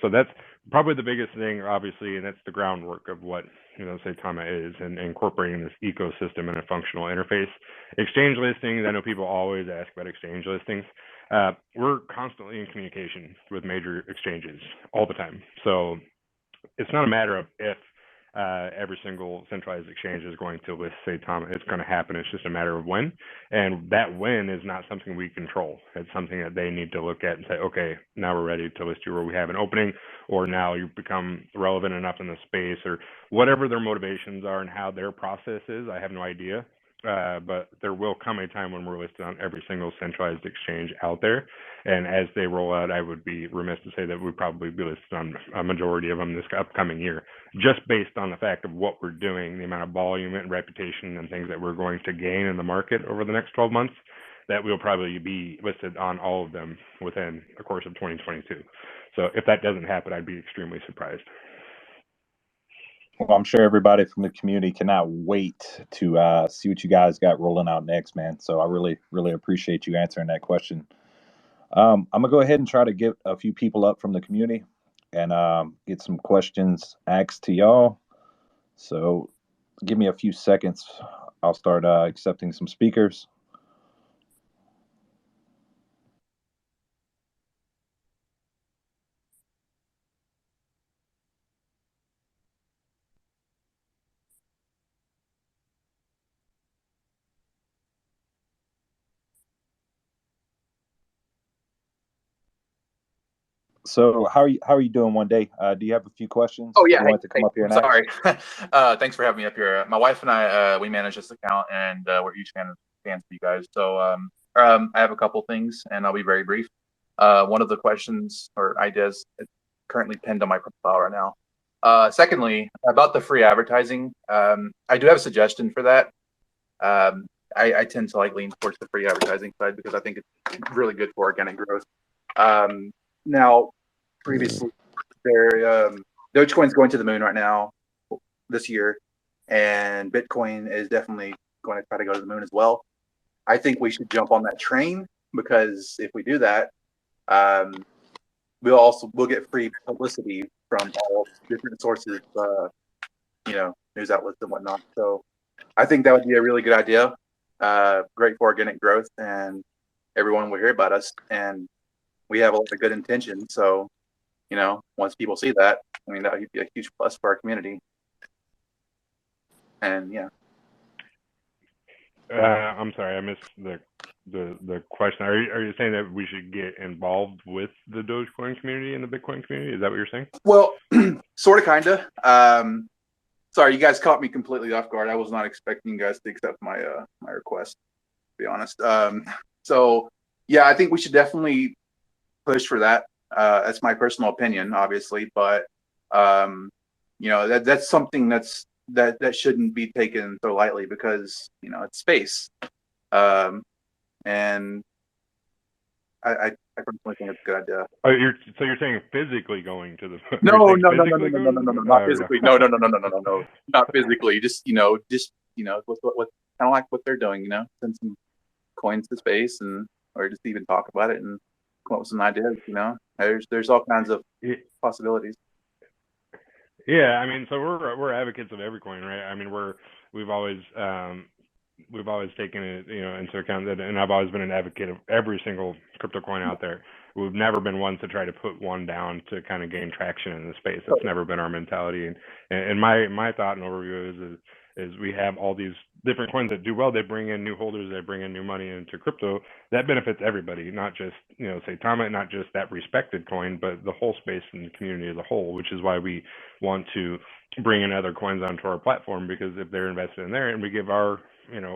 So that's probably the biggest thing, obviously, and that's the groundwork of what Saitama is, and incorporating this ecosystem in a functional interface. Exchange listings, I know people always ask about exchange listings. We're constantly in communication with major exchanges all the time. So it's not a matter of if every single centralized exchange is going to list Saitama. It's going to happen. It's just a matter of when. And that when is not something we control. It's something that they need to look at and say, okay, now we're ready to list you, or we have an opening, or now you've become relevant enough in the space, or whatever their motivations are and how their process is. I have no idea. But there will come a time when we're listed on every single centralized exchange out there. And as they roll out, I would be remiss to say that we'd probably be listed on a majority of them this upcoming year, just based on the fact of what we're doing, the amount of volume and reputation and things that we're going to gain in the market over the next 12 months, that we'll probably be listed on all of them within the course of 2022. So if that doesn't happen, I'd be extremely surprised. Well, I'm sure everybody from the community cannot wait to see what you guys got rolling out next, man. So I really, really appreciate you answering that question. I'm going to go ahead and try to get a few people up from the community and get some questions asked to y'all. So give me a few seconds. I'll start accepting some speakers. So how are you doing one day? Do you have a few questions? Oh yeah, you want to come up here and sorry. Thanks for having me up here. My wife and I we manage this account, and we're huge fans of you guys. So I have a couple things, and I'll be very brief. One of the questions or ideas is currently pinned on my profile right now. Secondly, about the free advertising, I do have a suggestion for that. I tend to lean towards the free advertising side because I think it's really good for organic growth. Now, previously, Dogecoin's going to the moon right now this year, and Bitcoin is definitely going to try to go to the moon as well. I think we should jump on that train, because if we do that, we'll get free publicity from all different sources, news outlets and whatnot. So I think that would be a really good idea. Great for organic growth, and everyone will hear about us, and we have a lot of good intentions. So, once people see that, that would be a huge plus for our community. And yeah. I'm sorry, I missed the question. Are you saying that we should get involved with the Dogecoin community and the Bitcoin community? Is that what you're saying? Well, sort of, kind of. Sorry, you guys caught me completely off guard. I was not expecting you guys to accept my my request, to be honest. So yeah, I think we should definitely push for that. That's my personal opinion, obviously, but that's something that shouldn't be taken so lightly, because it's space, and I personally think it's a good idea. Oh, so you're saying physically going to the no, not physically. No, not physically. Just what kind of like what they're doing. Send some coins to space, or just even talk about it and come up with some ideas. There's all kinds of possibilities. Yeah, so we're advocates of every coin, right? We've always taken it into account that, and I've always been an advocate of every single crypto coin out there. We've never been ones to try to put one down to kind of gain traction in the space. That's never been our mentality. And my thought and overview is we have all these different coins that do well. They bring in new holders, they bring in new money into crypto. That benefits everybody, not just Saitama, not just that respected coin, but the whole space and the community as a whole, which is why we want to bring in other coins onto our platform, because if they're invested in there, and we give our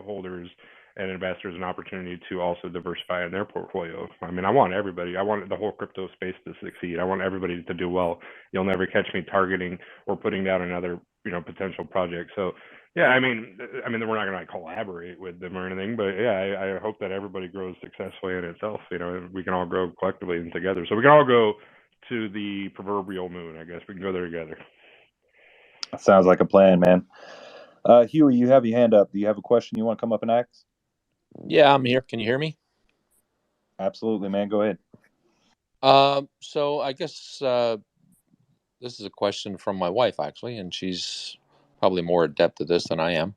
holders and investors an opportunity to also diversify in their portfolio. I want everybody. I want the whole crypto space to succeed. I want everybody to do well. You'll never catch me targeting or putting down another potential project. So yeah, we're not going to collaborate with them or anything, but yeah, I hope that everybody grows successfully in itself. We can all grow collectively and together. So we can all go to the proverbial moon. I guess we can go there together. Sounds like a plan, man. Huey, you have your hand up. Do you have a question you want to come up and ask? Yeah, I'm here. Can you hear me? Absolutely, man. Go ahead. So I guess this is a question from my wife, actually, and she's probably more adept at this than I am.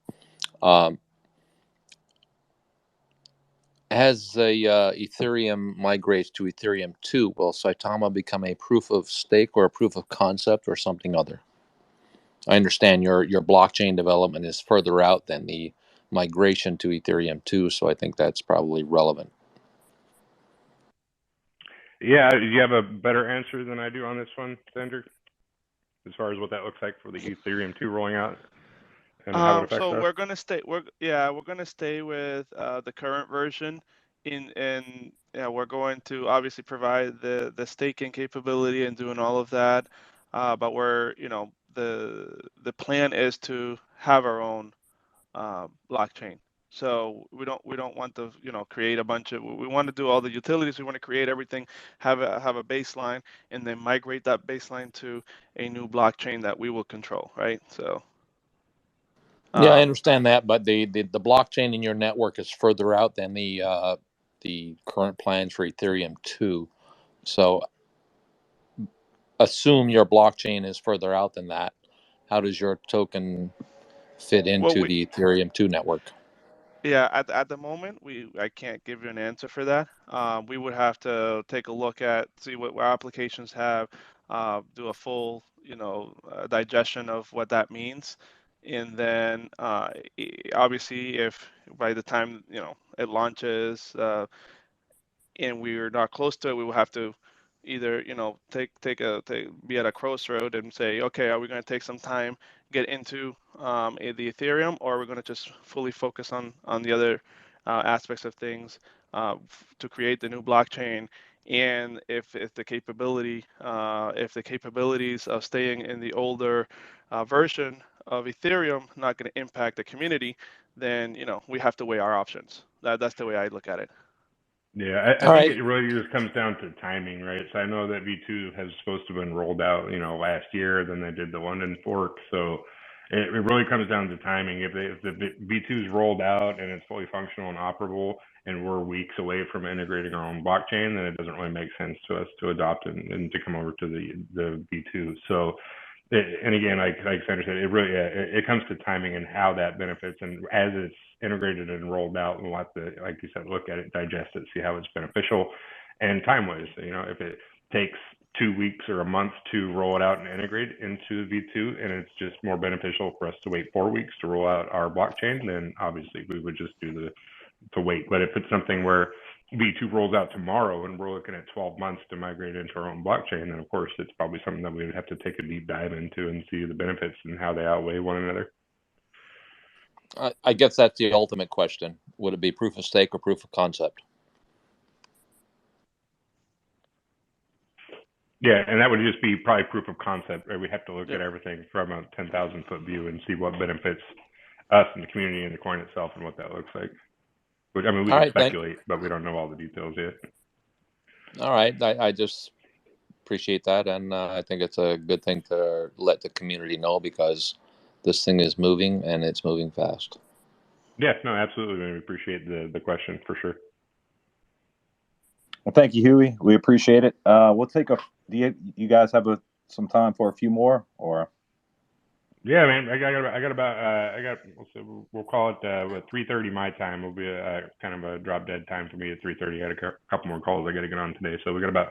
As Ethereum migrates to Ethereum 2, will Saitama become a proof of stake or a proof of concept or something other? I understand your blockchain development is further out than the migration to Ethereum 2, so I think that's probably relevant. Yeah, do you have a better answer than I do on this one, Sandra? As far as what that looks like for the Ethereum 2 rolling out and how it affects So us? we're gonna stay. We're gonna stay with the current version. We're going to obviously provide the staking capability and doing all of that. But the plan is to have our own blockchain. So we don't want to create a bunch of. We want to do all the utilities. We want to create everything, have a baseline, and then migrate that baseline to a new blockchain that we will control. Right. So. Yeah, I understand that, but the blockchain in your network is further out than the current plans for Ethereum 2. So assume your blockchain is further out than that. How does your token fit into the Ethereum 2 network? Yeah, at the moment, I can't give you an answer for that. We would have to take a look at, see what our applications have, do a full, digestion of what that means, and then obviously, if by the time it launches, and we're not close to it, we will have to either be at a crossroad and say, okay, are we going to take some time, get into the Ethereum, or are we going to just fully focus on the other aspects of things to create the new blockchain? And if the capabilities of staying in the older version of Ethereum not going to impact the community, then we have to weigh our options. That's the way I look at it. Yeah, I think it really just comes down to timing, right? So I know that V2 has supposed to have been rolled out, last year. Then they did the London fork. So it really comes down to timing. If the V2 is rolled out and it's fully functional and operable, and we're weeks away from integrating our own blockchain, then it doesn't really make sense to us to adopt and to come over to the V2. So. And again, like Sandra said, it comes to timing and how that benefits. And as it's integrated and rolled out, we'll have to, like you said, look at it, digest it, see how it's beneficial, and time-wise. If it takes 2 weeks or a month to roll it out and integrate into V2, and it's just more beneficial for us to wait 4 weeks to roll out our blockchain, then obviously we would just do to wait. But if it's something where V2 rolls out tomorrow and we're looking at 12 months to migrate into our own blockchain, then of course it's probably something that we would have to take a deep dive into and see the benefits and how they outweigh one another. I guess that's the ultimate question. Would it be proof of stake or proof of concept? Yeah, and that would just be probably proof of concept. Right? We have to look at everything from a 10,000-foot view and see what benefits us and the community and the coin itself and what that looks like. Which, I mean, we can speculate, but we don't know all the details yet. All right. I just appreciate that, and I think it's a good thing to let the community know, because this thing is moving, and it's moving fast. Yeah, no, absolutely. We appreciate the question for sure. Well, thank you, Huey. We appreciate it. We'll take do you guys have some time for a few more, or? Yeah, man. We'll call it 3:30 my time. Will be kind of a drop dead time for me at 3:30. I had a couple more calls I got to get on today, so we got about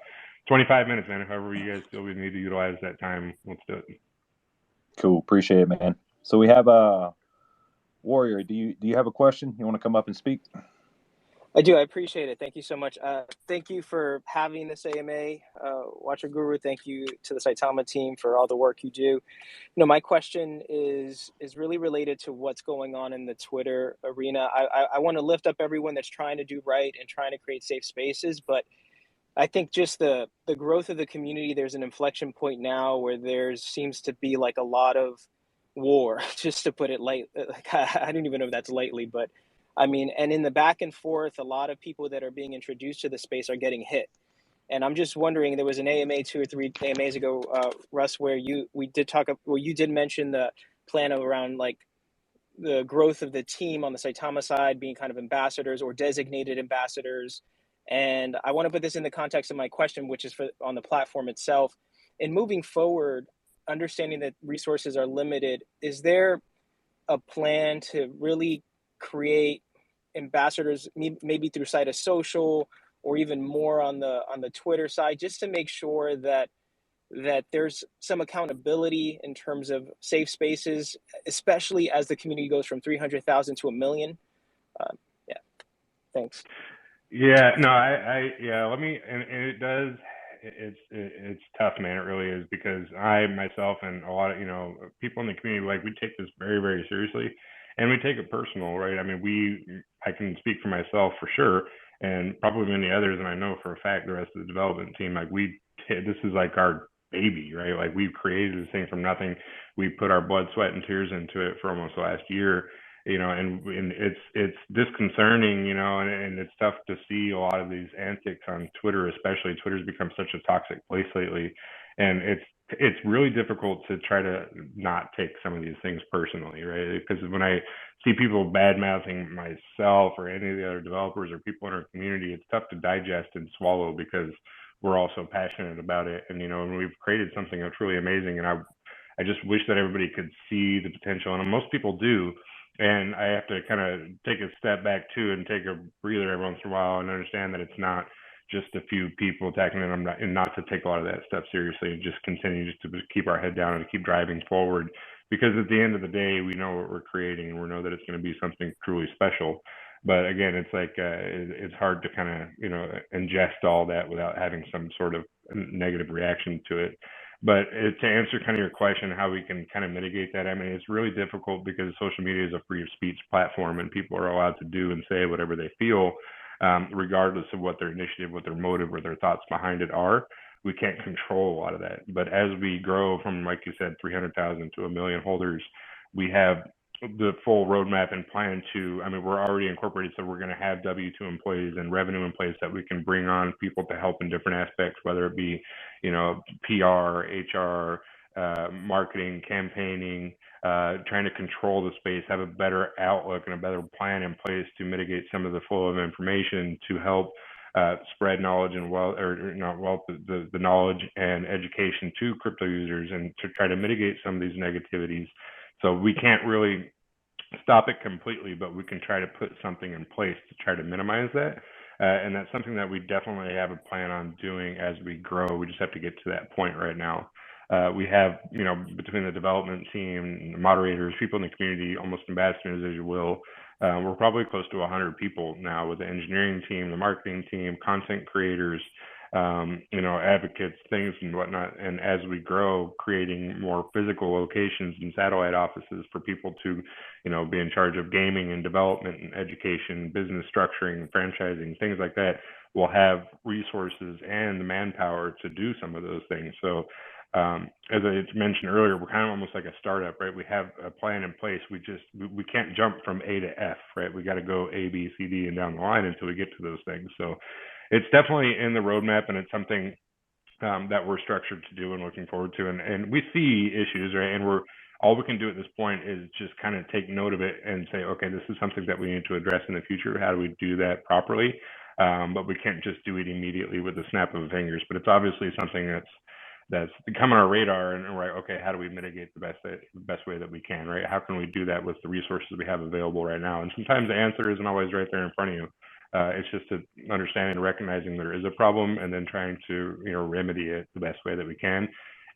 25 minutes, man. However you guys feel we need to utilize that time, let's do it. Cool. Appreciate it, man. So we have Warrior. Do you have a question? You want to come up and speak? I do. I appreciate it. Thank you so much. Thank you for having this AMA Watcher Guru. Thank you to the Saitama team for all the work you do. My question is really related to what's going on in the Twitter arena. I want to lift up everyone that's trying to do right and trying to create safe spaces, but I think just the growth of the community, there's an inflection point now where there seems to be like a lot of war, just to put it light. I don't even know if that's lightly, but I mean, and in the back and forth, a lot of people that are being introduced to the space are getting hit. And I'm just wondering, there was an AMA 2 or 3 AMAs ago, Russ, where you did mention the plan of around like the growth of the team on the Saitama side being kind of ambassadors or designated ambassadors. And I want to put this in the context of my question, which is on the platform itself. In moving forward, understanding that resources are limited, is there a plan to really create ambassadors, maybe through Sita Social or even more on the Twitter side, just to make sure that there's some accountability in terms of safe spaces, especially as the community goes from 300,000 to 1 million? Yeah, thanks. Yeah, no, yeah, let me, and it does, it's tough, man. It really is, because I myself and a lot of, people in the community, like, we take this very, very seriously, and we take it personal, right? I mean, I can speak for myself for sure, and probably many others, and I know for a fact the rest of the development team, like, this is like our baby, right? Like, we've created this thing from nothing. We put our blood, sweat, and tears into it for almost the last year. And it's disconcerting, and it's tough to see a lot of these antics on Twitter, especially. Twitter's become such a toxic place lately, and it's really difficult to try to not take some of these things personally, right? Because when I see people bad mouthing myself or any of the other developers or people in our community, it's tough to digest and swallow, because we're all so passionate about it, and and we've created something that's really amazing, and I just wish that everybody could see the potential, and most people do. And I have to kind of take a step back too and take a breather every once in a while and understand that it's not just a few people attacking it, and not to take a lot of that stuff seriously, and just continue just to keep our head down and keep driving forward. Because at the end of the day, we know what we're creating, and we know that it's going to be something truly special. But again, it's like it's hard to kind of ingest all that without having some sort of negative reaction to it. But to answer kind of your question, how we can kind of mitigate that, I mean, it's really difficult, because social media is a free speech platform, and people are allowed to do and say whatever they feel, regardless of what their initiative, what their motive, or their thoughts behind it are. We can't control a lot of that. But as we grow from, like you said, 300,000 to 1 million holders, we have the full roadmap and plan to, I mean, we're already incorporated, so we're going to have W-2 employees and revenue in place that we can bring on people to help in different aspects, whether it be, PR, HR, marketing, campaigning, trying to control the space, have a better outlook and a better plan in place to mitigate some of the flow of information, to help spread knowledge and the knowledge and education to crypto users, and to try to mitigate some of these negativities. So we can't really stop it completely, but we can try to put something in place to try to minimize that. And that's something that we definitely have a plan on doing as we grow. We just have to get to that point right now. We have, between the development team, moderators, people in the community, almost ambassadors, as you will, we're probably close to 100 people now, with the engineering team, the marketing team, content creators, advocates, things and whatnot. And as we grow, creating more physical locations and satellite offices for people to, be in charge of gaming and development and education, business structuring, franchising, things like that, we'll have resources and the manpower to do some of those things. So as I mentioned earlier, we're kind of almost like a startup, right? We have a plan in place. We can't jump from A to F, right? We got to go A, B, C, D, and down the line until we get to those things. So it's definitely in the roadmap, and it's something that we're structured to do and looking forward to. And we see issues, right? And all we can do at this point is just kind of take note of it and say, okay, this is something that we need to address in the future. How do we do that properly? But we can't just do it immediately with the snap of the fingers. But it's obviously something that's become on our radar, and right, okay, how do we mitigate the best way that we can, right? How can we do that with the resources we have available right now? And sometimes the answer isn't always right there in front of you. It's just understanding and recognizing there is a problem, and then trying to remedy it the best way that we can,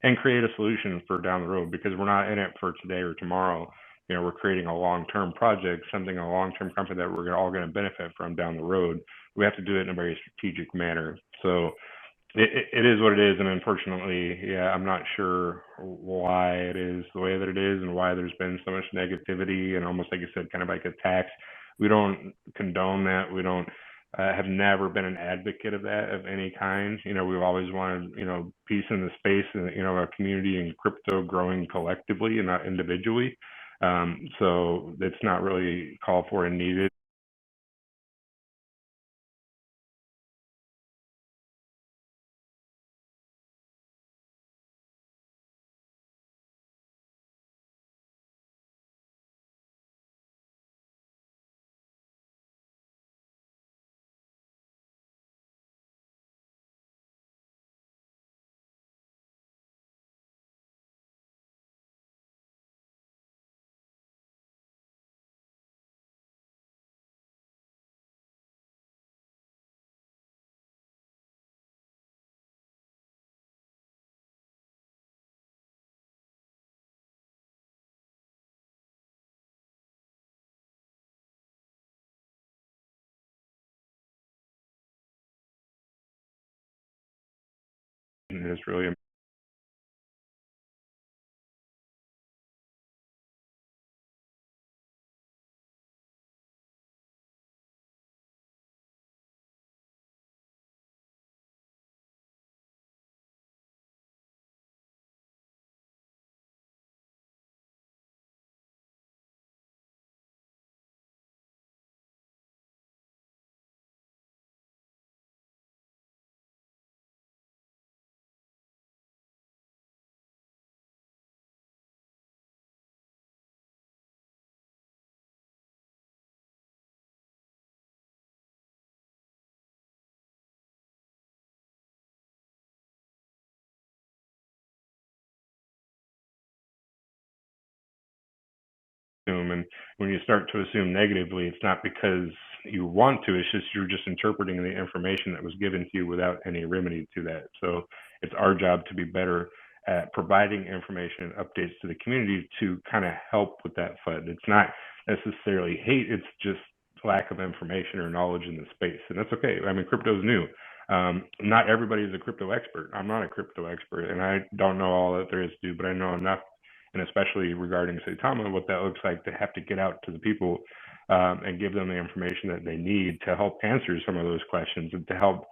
and create a solution for down the road, because we're not in it for today or tomorrow. We're creating a long-term project, a long-term company that we're all going to benefit from down the road. We have to do it in a very strategic manner. So it is what it is, and unfortunately, yeah, I'm not sure why it is the way that it is, and why there's been so much negativity and, almost like you said, kind of like attacks. We don't condone that. We don't have never been an advocate of that of any kind. We've always wanted peace in the space, and our community and crypto growing collectively and not individually. So it's not really called for and needed. and it's really assume. And when you start to assume negatively, it's not because you want to, it's just you're just interpreting the information that was given to you without any remedy to that. So it's our job to be better at providing information and updates to the community to kind of help with that FUD. It's not necessarily hate, it's just lack of information or knowledge in the space. And that's okay. I mean, crypto's new. Not everybody is a crypto expert. I'm not a crypto expert, and I don't know all that there is to do, but I know enough, and especially regarding Saitama, what that looks like to have to get out to the people and give them the information that they need to help answer some of those questions and to help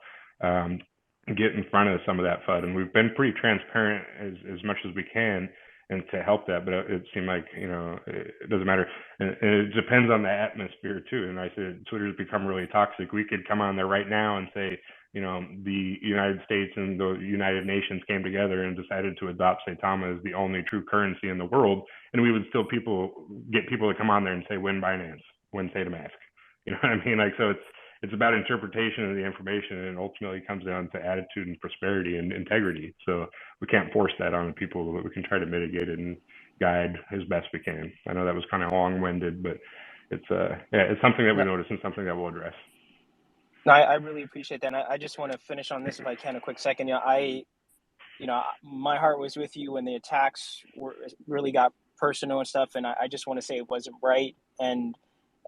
get in front of some of that FUD. And we've been pretty transparent as much as we can and to help that, but it seemed like, it doesn't matter. And it depends on the atmosphere too. And I said, Twitter's become really toxic. We could come on there right now and say, the United States and the United Nations came together and decided to adopt Saitama as the only true currency in the world, and we would still get people to come on there and say, win Binance, win Saitamask. You know what I mean? Like, so it's about interpretation of the information, and ultimately comes down to attitude and prosperity and integrity. So we can't force that on people, but we can try to mitigate it and guide as best we can. I know that was kind of long-winded, but it's something that we notice and something that we'll address. No, I really appreciate that. And I just want to finish on this if I can, a quick second. My heart was with you when the attacks really got personal and stuff, and I just want to say it wasn't right. And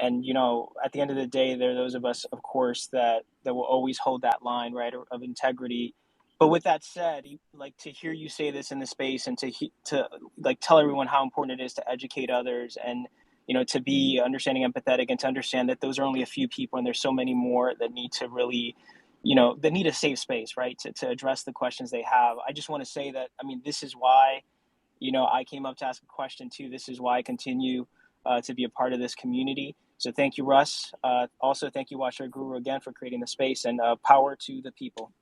at the end of the day, there are those of us, of course, that will always hold that line, right, of integrity. But with that said, like, to hear you say this in the space and to like tell everyone how important it is to educate others and to be understanding, empathetic, and to understand that those are only a few people and there's so many more that need to really, that need a safe space, right, to address the questions they have. I just want to say that, this is why, I came up to ask a question too. This is why I continue to be a part of this community. So thank you, Russ. Also, thank you, Watcher Guru, again for creating the space, and power to the people.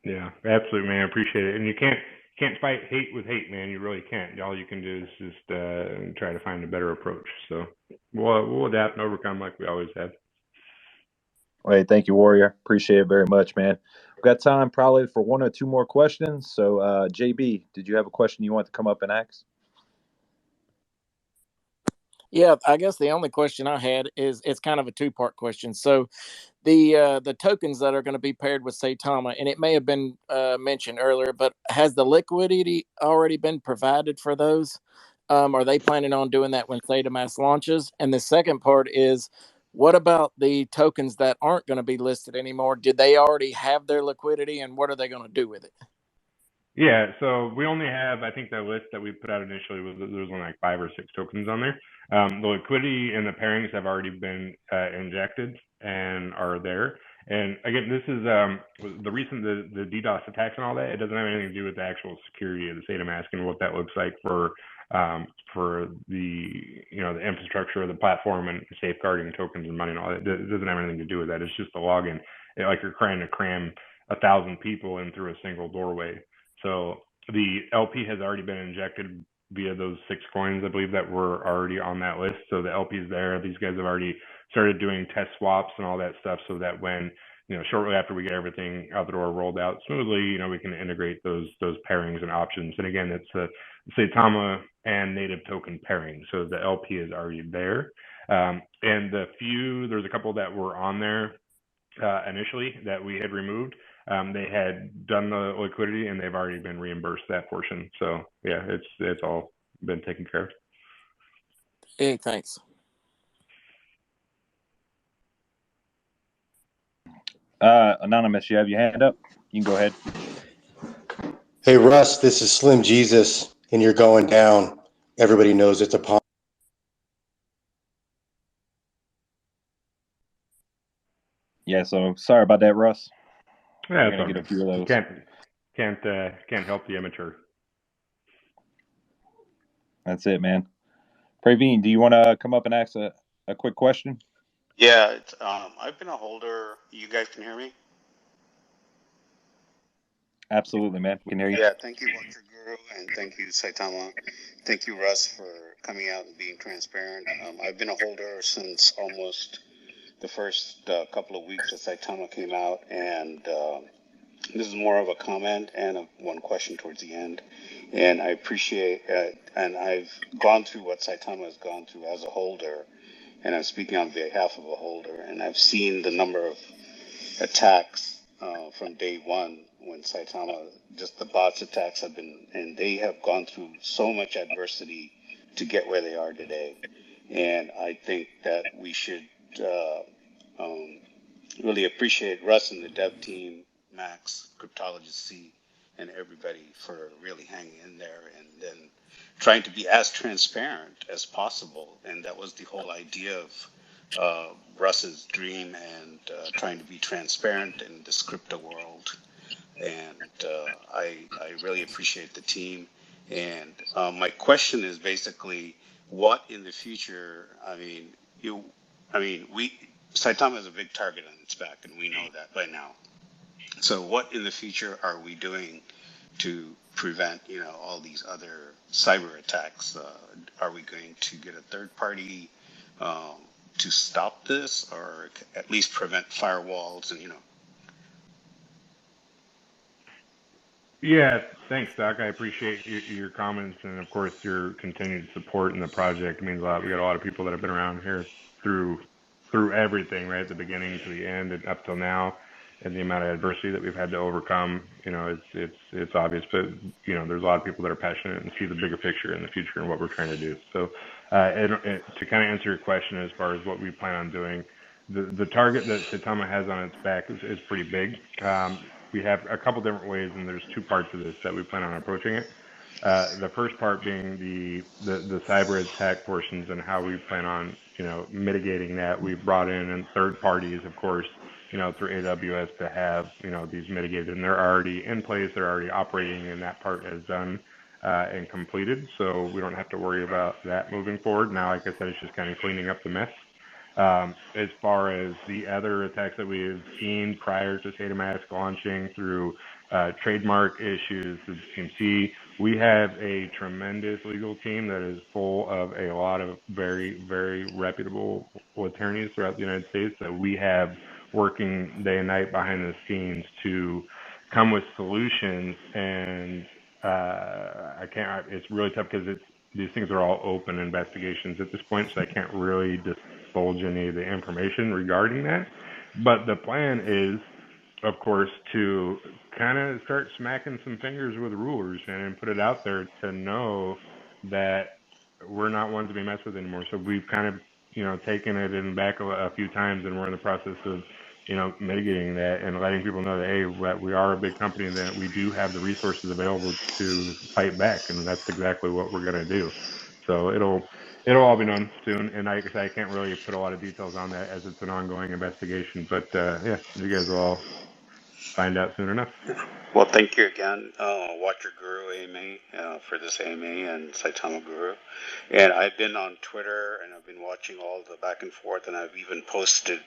Yeah, absolutely, man. I appreciate it. And you can't fight hate with hate, man. You really can't. All you can do is just try to find a better approach. So we'll adapt and overcome like we always have. Hey, thank you, Warrior. Appreciate it very much, man. We've got time probably for one or two more questions. So, JB, did you have a question you want to come up and ask? Yeah, I guess the only question I had is it's kind of a two-part question. So the tokens that are going to be paired with Saitama, and it may have been mentioned earlier, but has the liquidity already been provided for those? Are they planning on doing that when Saitamask launches? And the second part is, what about the tokens that aren't going to be listed anymore? Did they already have their liquidity, and what are they going to do with it? Yeah, so we only have, I think the list that we put out initially there was only like 5 or 6 tokens on there. The liquidity and the pairings have already been injected and are there. And again, this is the recent the DDoS attacks and all that. It doesn't have anything to do with the actual security of the Saitamask and what that looks like for the the infrastructure of the platform and safeguarding tokens and money and all that. It doesn't have anything to do with that. It's just a login. Like you're trying to cram 1,000 people in through a single doorway. So the LP has already been injected via those 6 coins, I believe, that were already on that list. So the LP is there. These guys have already started doing test swaps and all that stuff, so that when shortly after we get everything out the door rolled out smoothly, we can integrate those pairings and options. And again, it's Saitama and native token pairing. So the LP is already there. And there's a couple that were on there initially that we had removed. They had done the liquidity and they've already been reimbursed that portion. So yeah, it's all been taken care of. Hey, thanks. Anonymous, you have your hand up. You can go ahead. Hey, Russ, this is Slim Jesus, and you're going down. Everybody knows it's a pond. Yeah, so sorry about that, Russ. Yeah, We're it's gonna all get a good. few of those. Can't help the immature. That's it, man. Praveen, do you want to come up and ask a quick question? Yeah, it's, I've been a holder. You guys can hear me? Absolutely, man. Can hear you. Yeah, thank you, Watcher Guru, and thank you, Saitama. Thank you, Russ, for coming out and being transparent. I've been a holder since almost the first couple of weeks that Saitama came out, and this is more of a comment and one question towards the end. And I appreciate and I've gone through what Saitama has gone through as a holder, and I'm speaking on behalf of a holder, and I've seen the number of attacks from day one when Saitama, just the bots attacks have been, and they have gone through so much adversity to get where they are today. And I think that we should um, really appreciate Russ and the dev team, Max, Cryptologist C, and everybody for really hanging in there and then trying to be as transparent as possible. And that was the whole idea of Russ's dream and trying to be transparent in this crypto world. And I really appreciate the team. And my question is basically, what in the future? Saitama is a big target on its back, and we know that by now. So, what in the future are we doing to prevent, all these other cyber attacks? Are we going to get a third party um, to stop this, or at least prevent firewalls? And Yeah, thanks, Doc. I appreciate your comments and, of course, your continued support in the project. It means a lot. We got a lot of people that have been around here through everything, right, at the beginning to the end and up till now, and the amount of adversity that we've had to overcome. It's obvious, but there's a lot of people that are passionate and see the bigger picture in the future and what we're trying to do. So, to kind of answer your question as far as what we plan on doing, the target that Satama has on its back is pretty big. We have a couple different ways, and there's two parts of this that we plan on approaching it. The first part being the cyber attack portions and how we plan on mitigating that. We've brought in third parties, of course, through AWS to have these mitigated, and they're already in place. They're already operating, and that part is done and completed. So we don't have to worry about that moving forward. Now, like I said, it's just kind of cleaning up the mess. As far as the other attacks that we've seen prior to Saitamask launching through trademark issues, as you can see, we have a tremendous legal team that is full of a lot of very, very reputable attorneys throughout the United States that we have working day and night behind the scenes to come with solutions. And it's really tough because these things are all open investigations at this point, so I can't really divulge any of the information regarding that. But the plan is, of course, to kind of start smacking some fingers with rulers and put it out there to know that we're not ones to be messed with anymore. So we've kind of, taken it in back a few times, and we're in the process of, mitigating that and letting people know that, hey, that we are a big company and that we do have the resources available to fight back, and that's exactly what we're going to do. So it'll all be known soon, and like I said, I can't really put a lot of details on that as it's an ongoing investigation. But yeah, you guys will all find out soon enough. well, thank you again, Watcher Guru AMA, for this AMA and Saitama Guru. And I've been on Twitter and I've been watching all the back and forth, and I've even posted.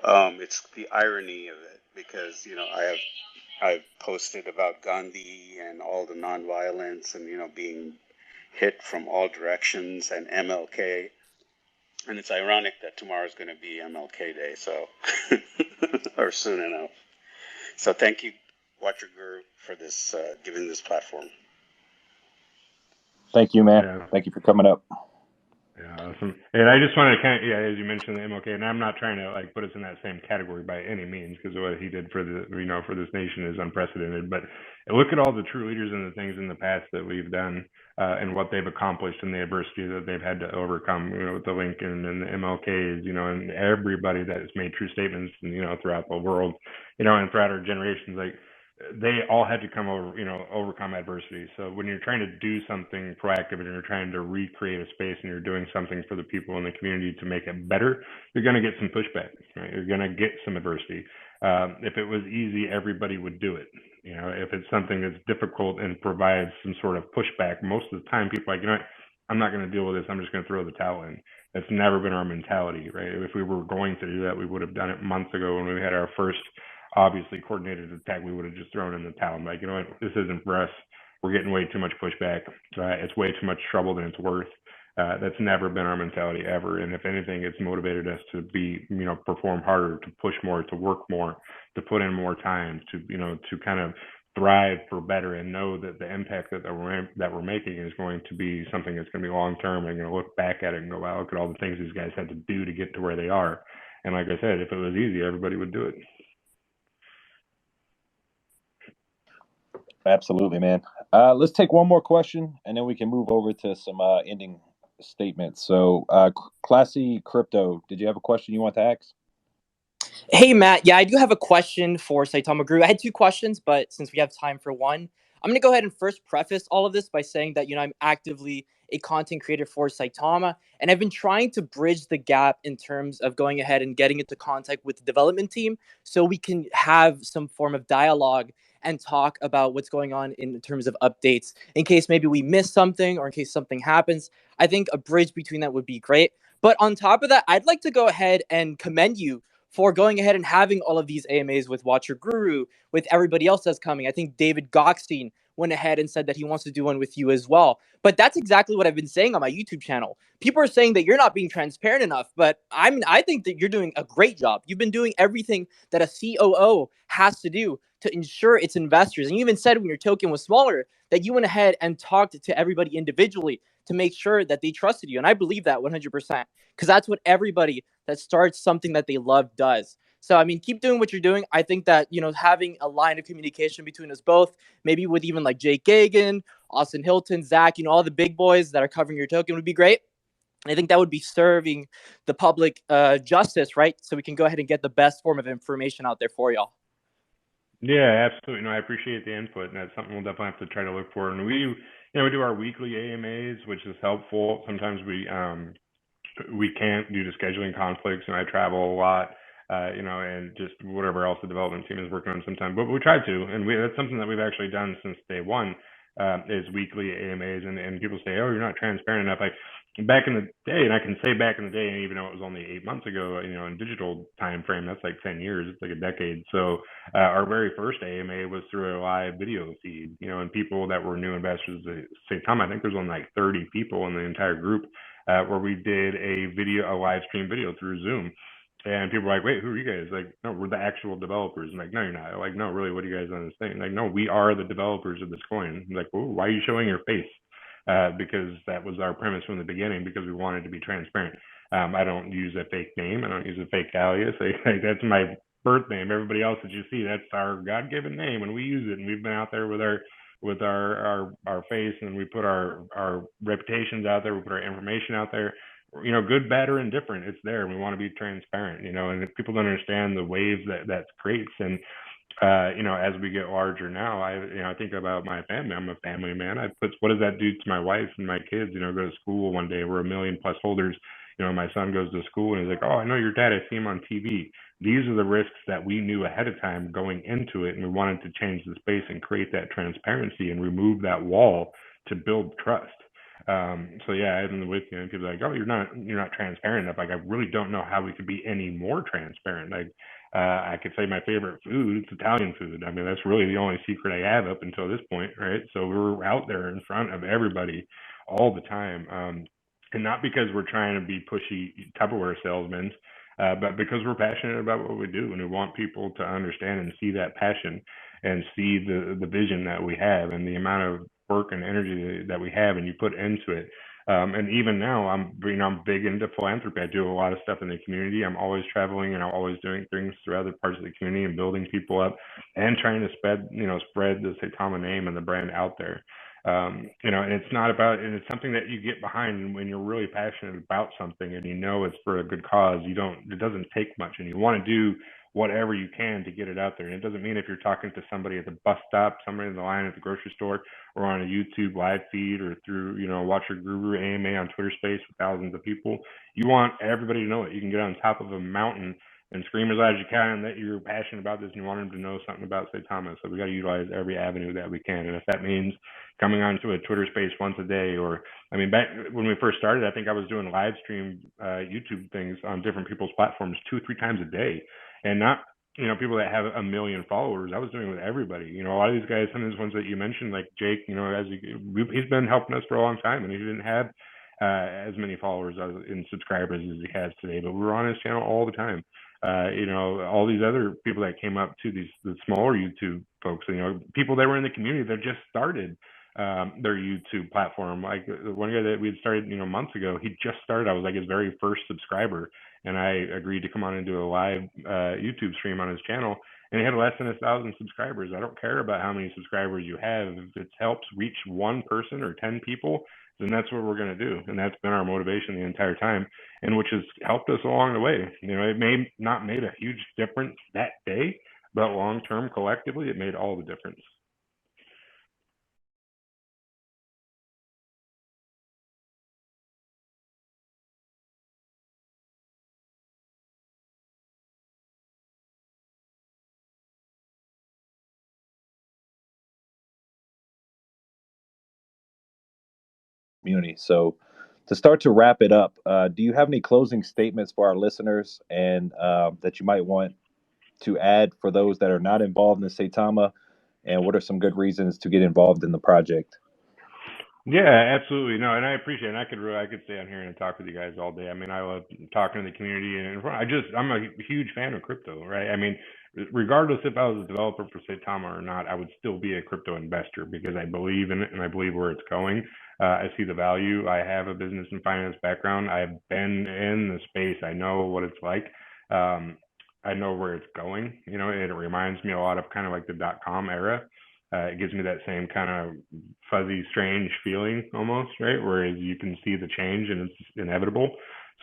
It's the irony of it because I've posted about Gandhi and all the nonviolence and being hit from all directions and MLK. And it's ironic that tomorrow is going to be MLK Day, so or soon enough. So thank you, Watcher Guru, for this giving this platform. Thank you, man. Yeah. Thank you for coming up. Yeah, awesome. And I just want to kind of, as you mentioned, the MLK, and I'm not trying to put us in that same category by any means, because what he did for for this nation is unprecedented. But look at all the true leaders and the things in the past that we've done, and what they've accomplished and the adversity that they've had to overcome. With the Lincoln and the MLKs, and everybody that has made true statements, and throughout the world, and throughout our generations, like. they all had to overcome adversity. So when you're trying to do something proactive and you're trying to recreate a space and you're doing something for the people in the community to make it better, you're going to get some pushback, right? You're going to get some adversity. If it was easy, everybody would do it. If it's something that's difficult and provides some sort of pushback, most of the time people are like, I'm not going to deal with this. I'm just going to throw the towel in. That's never been our mentality, right? If we were going to do that, we would have done it months ago when we had our first obviously coordinated attack. We would have just thrown in the towel. I'm like, this isn't for us. We're getting way too much pushback. It's way too much trouble than it's worth. That's never been our mentality ever. And if anything, it's motivated us to be, perform harder, to push more, to work more, to put in more time, to kind of thrive for better and know that the impact that we're making is going to be something that's going to be long term. And going to look back at it and go, wow, look at all the things these guys had to do to get to where they are. And like I said, if it was easy, everybody would do it. Absolutely, man. Let's take one more question, and then we can move over to some ending statements. So, Classy Crypto, did you have a question you want to ask? Hey, Matt. Yeah, I do have a question for Saitama Guru. I had two questions, but since we have time for one, I'm going to go ahead and first preface all of this by saying that, I'm actively a content creator for Saitama, and I've been trying to bridge the gap in terms of going ahead and getting into contact with the development team so we can have some form of dialogue and talk about what's going on in terms of updates in case maybe we miss something or in case something happens. I think a bridge between that would be great. But on top of that, I'd like to go ahead and commend you for going ahead and having all of these AMAs with Watcher Guru, with everybody else that's coming. I think David Gockstein went ahead and said that he wants to do one with you as well. But that's exactly what I've been saying on my YouTube channel. People are saying that you're not being transparent enough, but I think that you're doing a great job. You've been doing everything that a COO has to do to ensure its investors. And you even said when your token was smaller that you went ahead and talked to everybody individually to make sure that they trusted you. And I believe that 100%, because that's what everybody that starts something that they love does. So, I mean, keep doing what you're doing. I think that, having a line of communication between us both, maybe with even like Jake Gagan, Austin Hilton, Zach, all the big boys that are covering your token would be great. I think that would be serving the public justice, right? So we can go ahead and get the best form of information out there for y'all. Yeah, absolutely. No, I appreciate the input, and that's something we'll definitely have to try to look for. And we do our weekly AMAs, which is helpful. Sometimes we can't due to scheduling conflicts, and I travel a lot, and just whatever else the development team is working on sometimes. But we try to, and that's something that we've actually done since day one, is weekly AMAs. And people say, oh, you're not transparent enough. Back in the day, and I can say back in the day, even though it was only 8 months ago, in digital time frame, that's like 10 years. It's like a decade. So our very first AMA was through a live video feed, and people that were new investors at Saitama, I think there's only like 30 people in the entire group, where we did a live stream video through Zoom. And people were like, wait, who are you guys? Like, no, we're the actual developers. I'm like, no, you're not. Like, no, really, what do you guys understand? Like, no, we are the developers of this coin. I'm like, well, why are you showing your face? Because that was our premise from the beginning, because we wanted to be transparent. I don't use a fake name. I don't use a fake alias. Like, that's my birth name. Everybody else that you see, that's our God-given name, and we use it. And we've been out there with our face, and we put our reputations out there. We put our information out there. Good, bad, or indifferent, it's there. We want to be transparent. And if people don't understand the waves that creates, and as we get larger now, I think about my family. I'm a family man. What does that do to my wife and my kids? Go to school one day. We're 1 million plus holders. My son goes to school and he's like, oh, I know your dad. I see him on TV. These are the risks that we knew ahead of time going into it, and we wanted to change the space and create that transparency and remove that wall to build trust. So yeah, I'm with you. And people are like, oh, you're not transparent enough. Like, I really don't know how we could be any more transparent. Like, I could say my favorite food, it's Italian food. I mean, that's really the only secret I have up until this point, right? So we're out there in front of everybody all the time. And not because we're trying to be pushy Tupperware salesmen, but because we're passionate about what we do, and we want people to understand and see that passion and see the vision that we have and the amount of work and energy that we have and you put into it. And even now, I'm big into philanthropy. I do a lot of stuff in the community. I'm always traveling, and I'm always doing things through other parts of the community and building people up and trying to spread the Saitama name and the brand out there. And it's not about, and it's something that you get behind when you're really passionate about something and it's for a good cause. It doesn't take much, and you want to do whatever you can to get it out there. And it doesn't mean if you're talking to somebody at the bus stop, somebody in the line at the grocery store, or on a YouTube live feed, or through, Watch Your Guru AMA on Twitter Space with thousands of people. You want everybody to know it. You can get on top of a mountain and scream as loud as you can that you're passionate about this and you want them to know something about Saitama. So we got to utilize every avenue that we can. And if that means coming onto a Twitter Space once a day, or back when we first started, I think I was doing live stream YouTube things on different people's platforms 2-3 times a day, and not people that have a million followers. I was doing it with everybody. A lot of these guys, some of these ones that you mentioned, like Jake, he's been helping us for a long time, and he didn't have as many followers and subscribers as he has today, but we were on his channel all the time. All these other people that came up to the smaller YouTube folks, people that were in the community that just started their YouTube platform. Like the one guy that we had started, months ago, he just started. I was like his very first subscriber, and I agreed to come on and do a live YouTube stream on his channel, and he had less than 1,000 subscribers. I don't care about how many subscribers you have. If it helps reach one person or 10 people, then that's what we're going to do. And that's been our motivation the entire time, and which has helped us along the way. It may not made a huge difference that day, but long term, collectively, it made all the difference. Community. So, to start to wrap it up, do you have any closing statements for our listeners, and that you might want to add for those that are not involved in the Saitama? And what are some good reasons to get involved in the project? Yeah, absolutely. No, and I appreciate it. And I could stay on here and talk with you guys all day. I love talking to the community, and I'm a huge fan of crypto, right? Regardless if I was a developer for Saitama or not, I would still be a crypto investor because I believe in it and I believe where it's going. I see the value. I have a business and finance background. I've been in the space. I know what it's like. I know where it's going. It reminds me a lot of kind of like the .com era. It gives me that same kind of fuzzy, strange feeling almost, right? Whereas you can see the change and it's inevitable.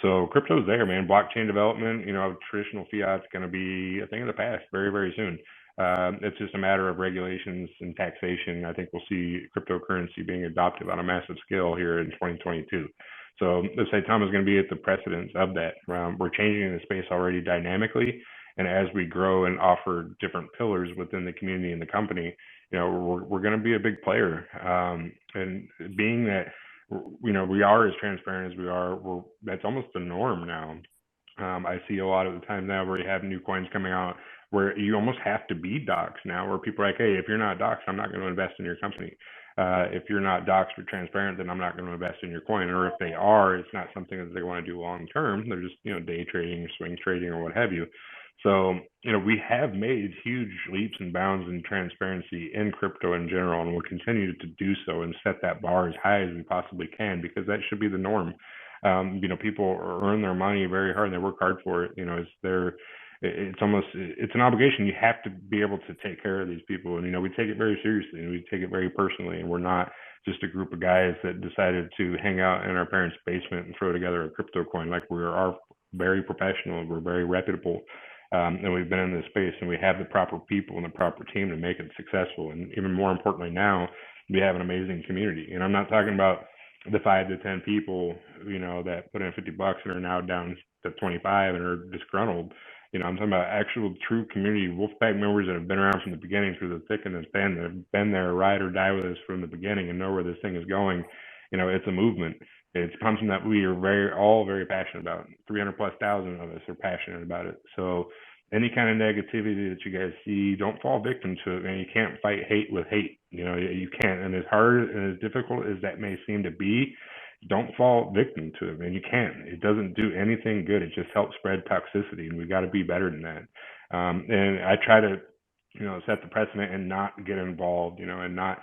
So crypto's there, man. Blockchain development, traditional fiat's going to be a thing of the past very, very soon. It's just a matter of regulations and taxation. I think we'll see cryptocurrency being adopted on a massive scale here in 2022. So the Saitama is going to be at the precedence of that. We're changing the space already dynamically. And as we grow and offer different pillars within the community and the company, we're going to be a big player. And being that, we are as transparent as we are, that's almost the norm now. I see a lot of the time now where you have new coins coming out where you almost have to be doxxed now, where people are like, hey, if you're not doxxed, I'm not going to invest in your company. If you're not doxxed or transparent, then I'm not going to invest in your coin. Or if they are, it's not something that they want to do long term. They're just, day trading or swing trading or what have you. So, we have made huge leaps and bounds in transparency in crypto in general, and we'll continue to do so and set that bar as high as we possibly can, because that should be the norm. People earn their money very hard and they work hard for it. It's an obligation. You have to be able to take care of these people. And, we take it very seriously and we take it very personally. And we're not just a group of guys that decided to hang out in our parents' basement and throw together a crypto coin. Like, we are very professional. We're very reputable. And we've been in this space and we have the proper people and the proper team to make it successful. And even more importantly now, we have an amazing community. And I'm not talking about the 5 to 10 people, that put in $50 and are now down to 25 and are disgruntled. I'm talking about actual true community Wolfpack members that have been around from the beginning through the thick and the thin, that have been there, ride or die with us from the beginning and know where this thing is going. It's a movement. It's something that we are all very passionate about. 300,000+ of us are passionate about it. So any kind of negativity that you guys see, don't fall victim to it, man. You can't fight hate with hate. You can't. And as hard and as difficult as that may seem to be, don't fall victim to it, man. You can't. It doesn't do anything good. It just helps spread toxicity, and we got to be better than that. And I try to, set the precedent and not get involved, and not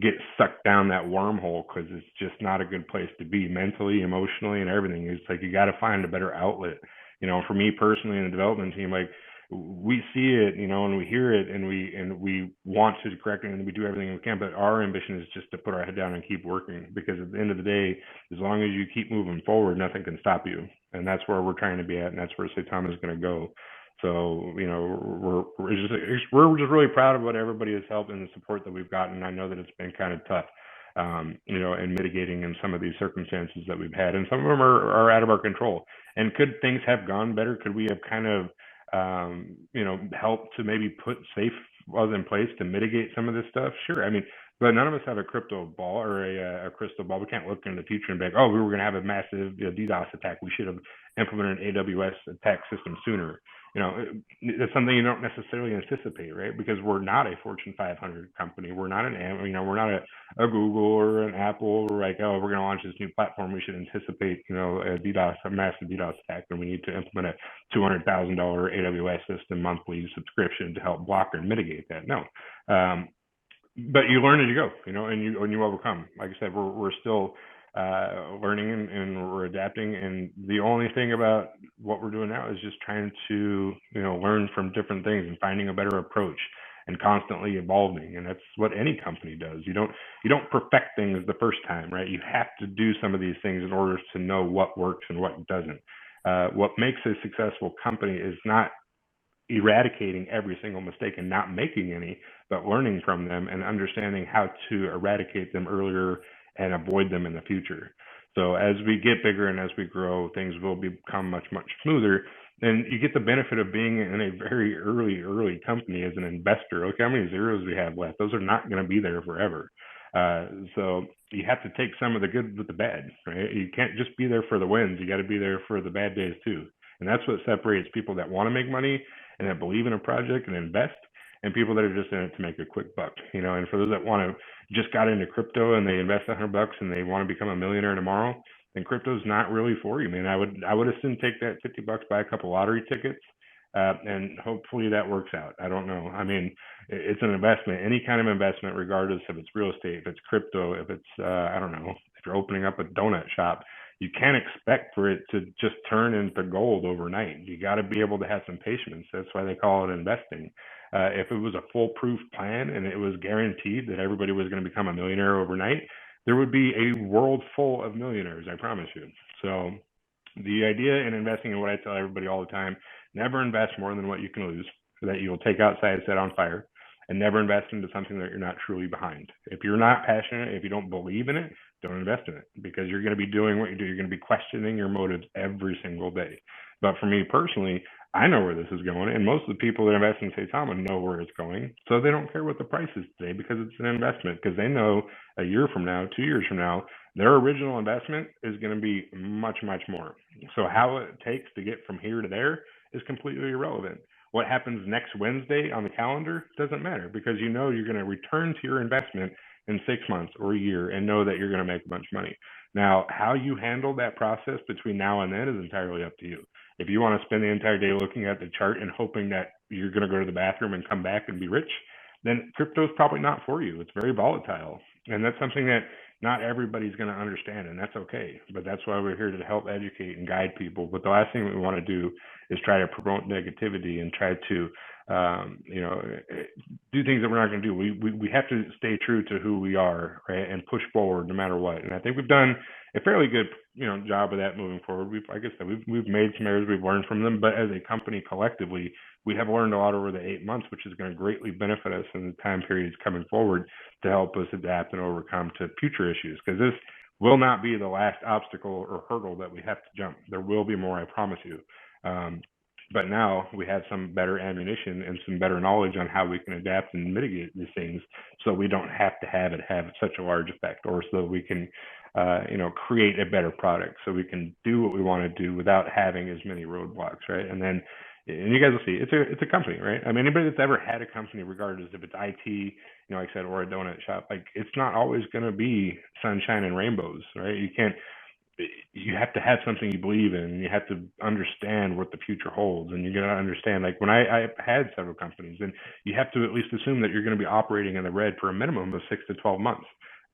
get sucked down that wormhole, because it's just not a good place to be mentally, emotionally, and everything. It's like you got to find a better outlet. For me personally in the development team, like, we see it, and we hear it, and we want to correct it, and we do everything we can. But our ambition is just to put our head down and keep working, because at the end of the day, as long as you keep moving forward, nothing can stop you. And that's where we're trying to be at, and that's where Saitama is going to go. So, we're just really proud of what everybody has helped and the support that we've gotten. I know that it's been kind of tough, in mitigating in some of these circumstances that we've had, and some of them are out of our control. And could things have gone better? Could we have kind of, helped to maybe put safe laws in place to mitigate some of this stuff? Sure. I mean, but none of us have a crypto ball or a crystal ball. We can't look into the future and be like, oh, we were going to have a massive DDoS attack. We should have implemented an AWS attack system sooner. It's something you don't necessarily anticipate, right? Because we're not a Fortune 500 company. We're not we're not a Google or an Apple. We're like, oh, we're going to launch this new platform. We should anticipate, a massive DDoS attack, and we need to implement a $200,000 AWS system monthly subscription to help block or mitigate that. No. But you learn as you go, and you overcome. Like I said, we're still learning and we're adapting. And the only thing about what we're doing now is just trying to, learn from different things and finding a better approach and constantly evolving. And that's what any company does. You don't perfect things the first time, right? You have to do some of these things in order to know what works and what doesn't. What makes a successful company is not eradicating every single mistake and not making any, but learning from them and understanding how to eradicate them earlier and avoid them in the future. So as we get bigger and as we grow, things will become much, much smoother. And you get the benefit of being in a very early company as an investor. Look how many zeros we have left. Those are not going to be there forever. So you have to take some of the good with the bad, right? You can't just be there for the wins. You got to be there for the bad days too. And that's what separates people that want to make money and that believe in a project and invest, and people that are just in it to make a quick buck, And for those that want to just got into crypto and they invest $100 and they want to become a millionaire tomorrow, then crypto's not really for you, man. I would assume take that $50, buy a couple lottery tickets, and hopefully that works out. I don't know. I mean, it's an investment, any kind of investment, regardless if it's real estate, if it's crypto, if it's I don't know, if you're opening up a donut shop. You can't expect for it to just turn into gold overnight. You got to be able to have some patience. That's why they call it investing. If it was a foolproof plan and it was guaranteed that everybody was going to become a millionaire overnight, there would be a world full of millionaires, I promise you. So the idea in investing in what I tell everybody all the time, never invest more than what you can lose, so that you'll take outside, set on fire, and never invest into something that you're not truly behind. If you're not passionate, if you don't believe in it, don't invest in it, because you're going to be doing what you do. You're going to be questioning your motives every single day. But for me personally, I know where this is going, and most of the people that invest in Saitama know where it's going, so they don't care what the price is today, because it's an investment, because they know a year from now, 2 years from now, their original investment is going to be much, much more. So how it takes to get from here to there is completely irrelevant. What happens next Wednesday on the calendar doesn't matter, because you're going to return to your investment in 6 months or a year and know that you're going to make a bunch of money. Now, how you handle that process between now and then is entirely up to you. If you want to spend the entire day looking at the chart and hoping that you're going to go to the bathroom and come back and be rich, then crypto is probably not for you. It's very volatile. And that's something that not everybody's going to understand, and that's okay. But that's why we're here to help educate and guide people. But the last thing we want to do is try to promote negativity and try to do things that we're not going to do. We have to stay true to who we are, right, and push forward no matter what. And I think we've done a fairly good job of that moving forward. Like I said, we've made some errors, we've learned from them, but as a company collectively, we have learned a lot over the 8 months, which is going to greatly benefit us in the time periods coming forward to help us adapt and overcome to future issues, because this will not be the last obstacle or hurdle that we have to jump. There will be more, I promise you. But now we have some better ammunition and some better knowledge on how we can adapt and mitigate these things, so we don't have to have it have such a large effect, or so we can create a better product, so we can do what we want to do without having as many roadblocks, right? And you guys will see, it's a company, right? I mean, anybody that's ever had a company, regardless if it's IT, like I said, or a donut shop, like, it's not always going to be sunshine and rainbows, right? You have to have something you believe in, and you have to understand what the future holds. And you're going to understand, like, when I had several companies, and you have to at least assume that you're going to be operating in the red for a minimum of 6 to 12 months.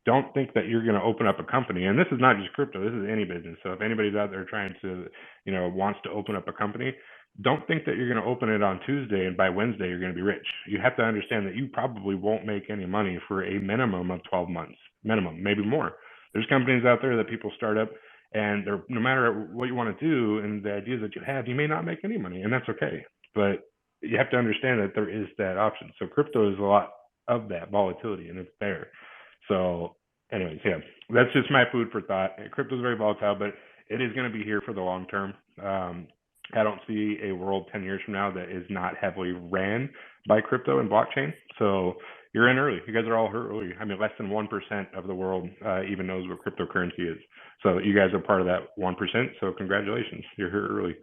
Don't think that you're going to open up a company, and this is not just crypto, this is any business. So if anybody's out there trying to, wants to open up a company, don't think that you're going to open it on Tuesday and by Wednesday you're going to be rich. You have to understand that you probably won't make any money for a minimum of 12 months, minimum, maybe more. There's companies out there that people start up, and no matter what you want to do and the ideas that you have, you may not make any money, and that's okay. but you have to understand that there is that option. So crypto is a lot of that volatility, and it's there. So anyways, yeah, that's just my food for thought. Crypto is very volatile, but it is going to be here for the long term. I don't see a world 10 years from now that is not heavily ran by crypto and blockchain. So you're in early. You guys are all early. I mean, less than 1% of the world even knows what cryptocurrency is. So you guys are part of that 1%. So congratulations. You're here early.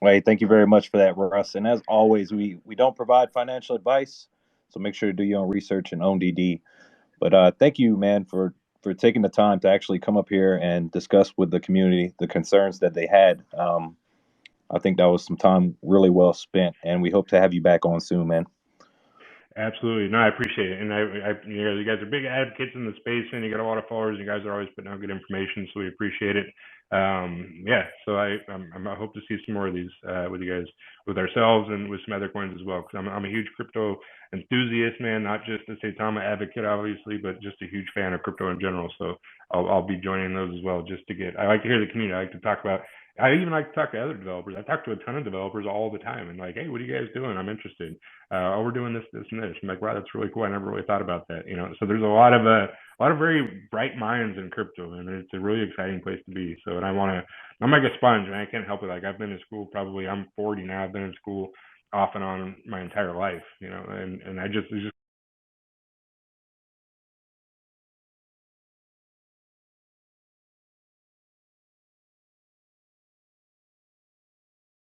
Well, thank you very much for that, Russ. And as always, we don't provide financial advice, so make sure to do your own research and own DD. But thank you, man, for taking the time to actually come up here and discuss with the community the concerns that they had. I think that was some time really well spent, and we hope to have you back on soon, man. Absolutely. No, I appreciate it. And you guys are big advocates in the space, and you got a lot of followers. You guys are always putting out good information, so we appreciate it. Yeah, so I hope to see some more of these with you guys, with ourselves, and with some other coins as well. Because I'm a huge crypto enthusiast, man. Not just a Saitama advocate, obviously, but just a huge fan of crypto in general. So I'll be joining those as well. Just to get, I like to hear the community. I like to talk about. I even like to talk to other developers. I talk to a ton of developers all the time, and like, hey, what are you guys doing? I'm interested. Oh, we're doing this, this, and this. I'm like, wow, that's really cool. I never really thought about that, you know. So there's a lot of very bright minds in crypto, and it's a really exciting place to be. So, and I'm like a sponge, and I can't help it. Like I've been in school I'm 40 now. I've been in school off and on my entire life, you know, and it's just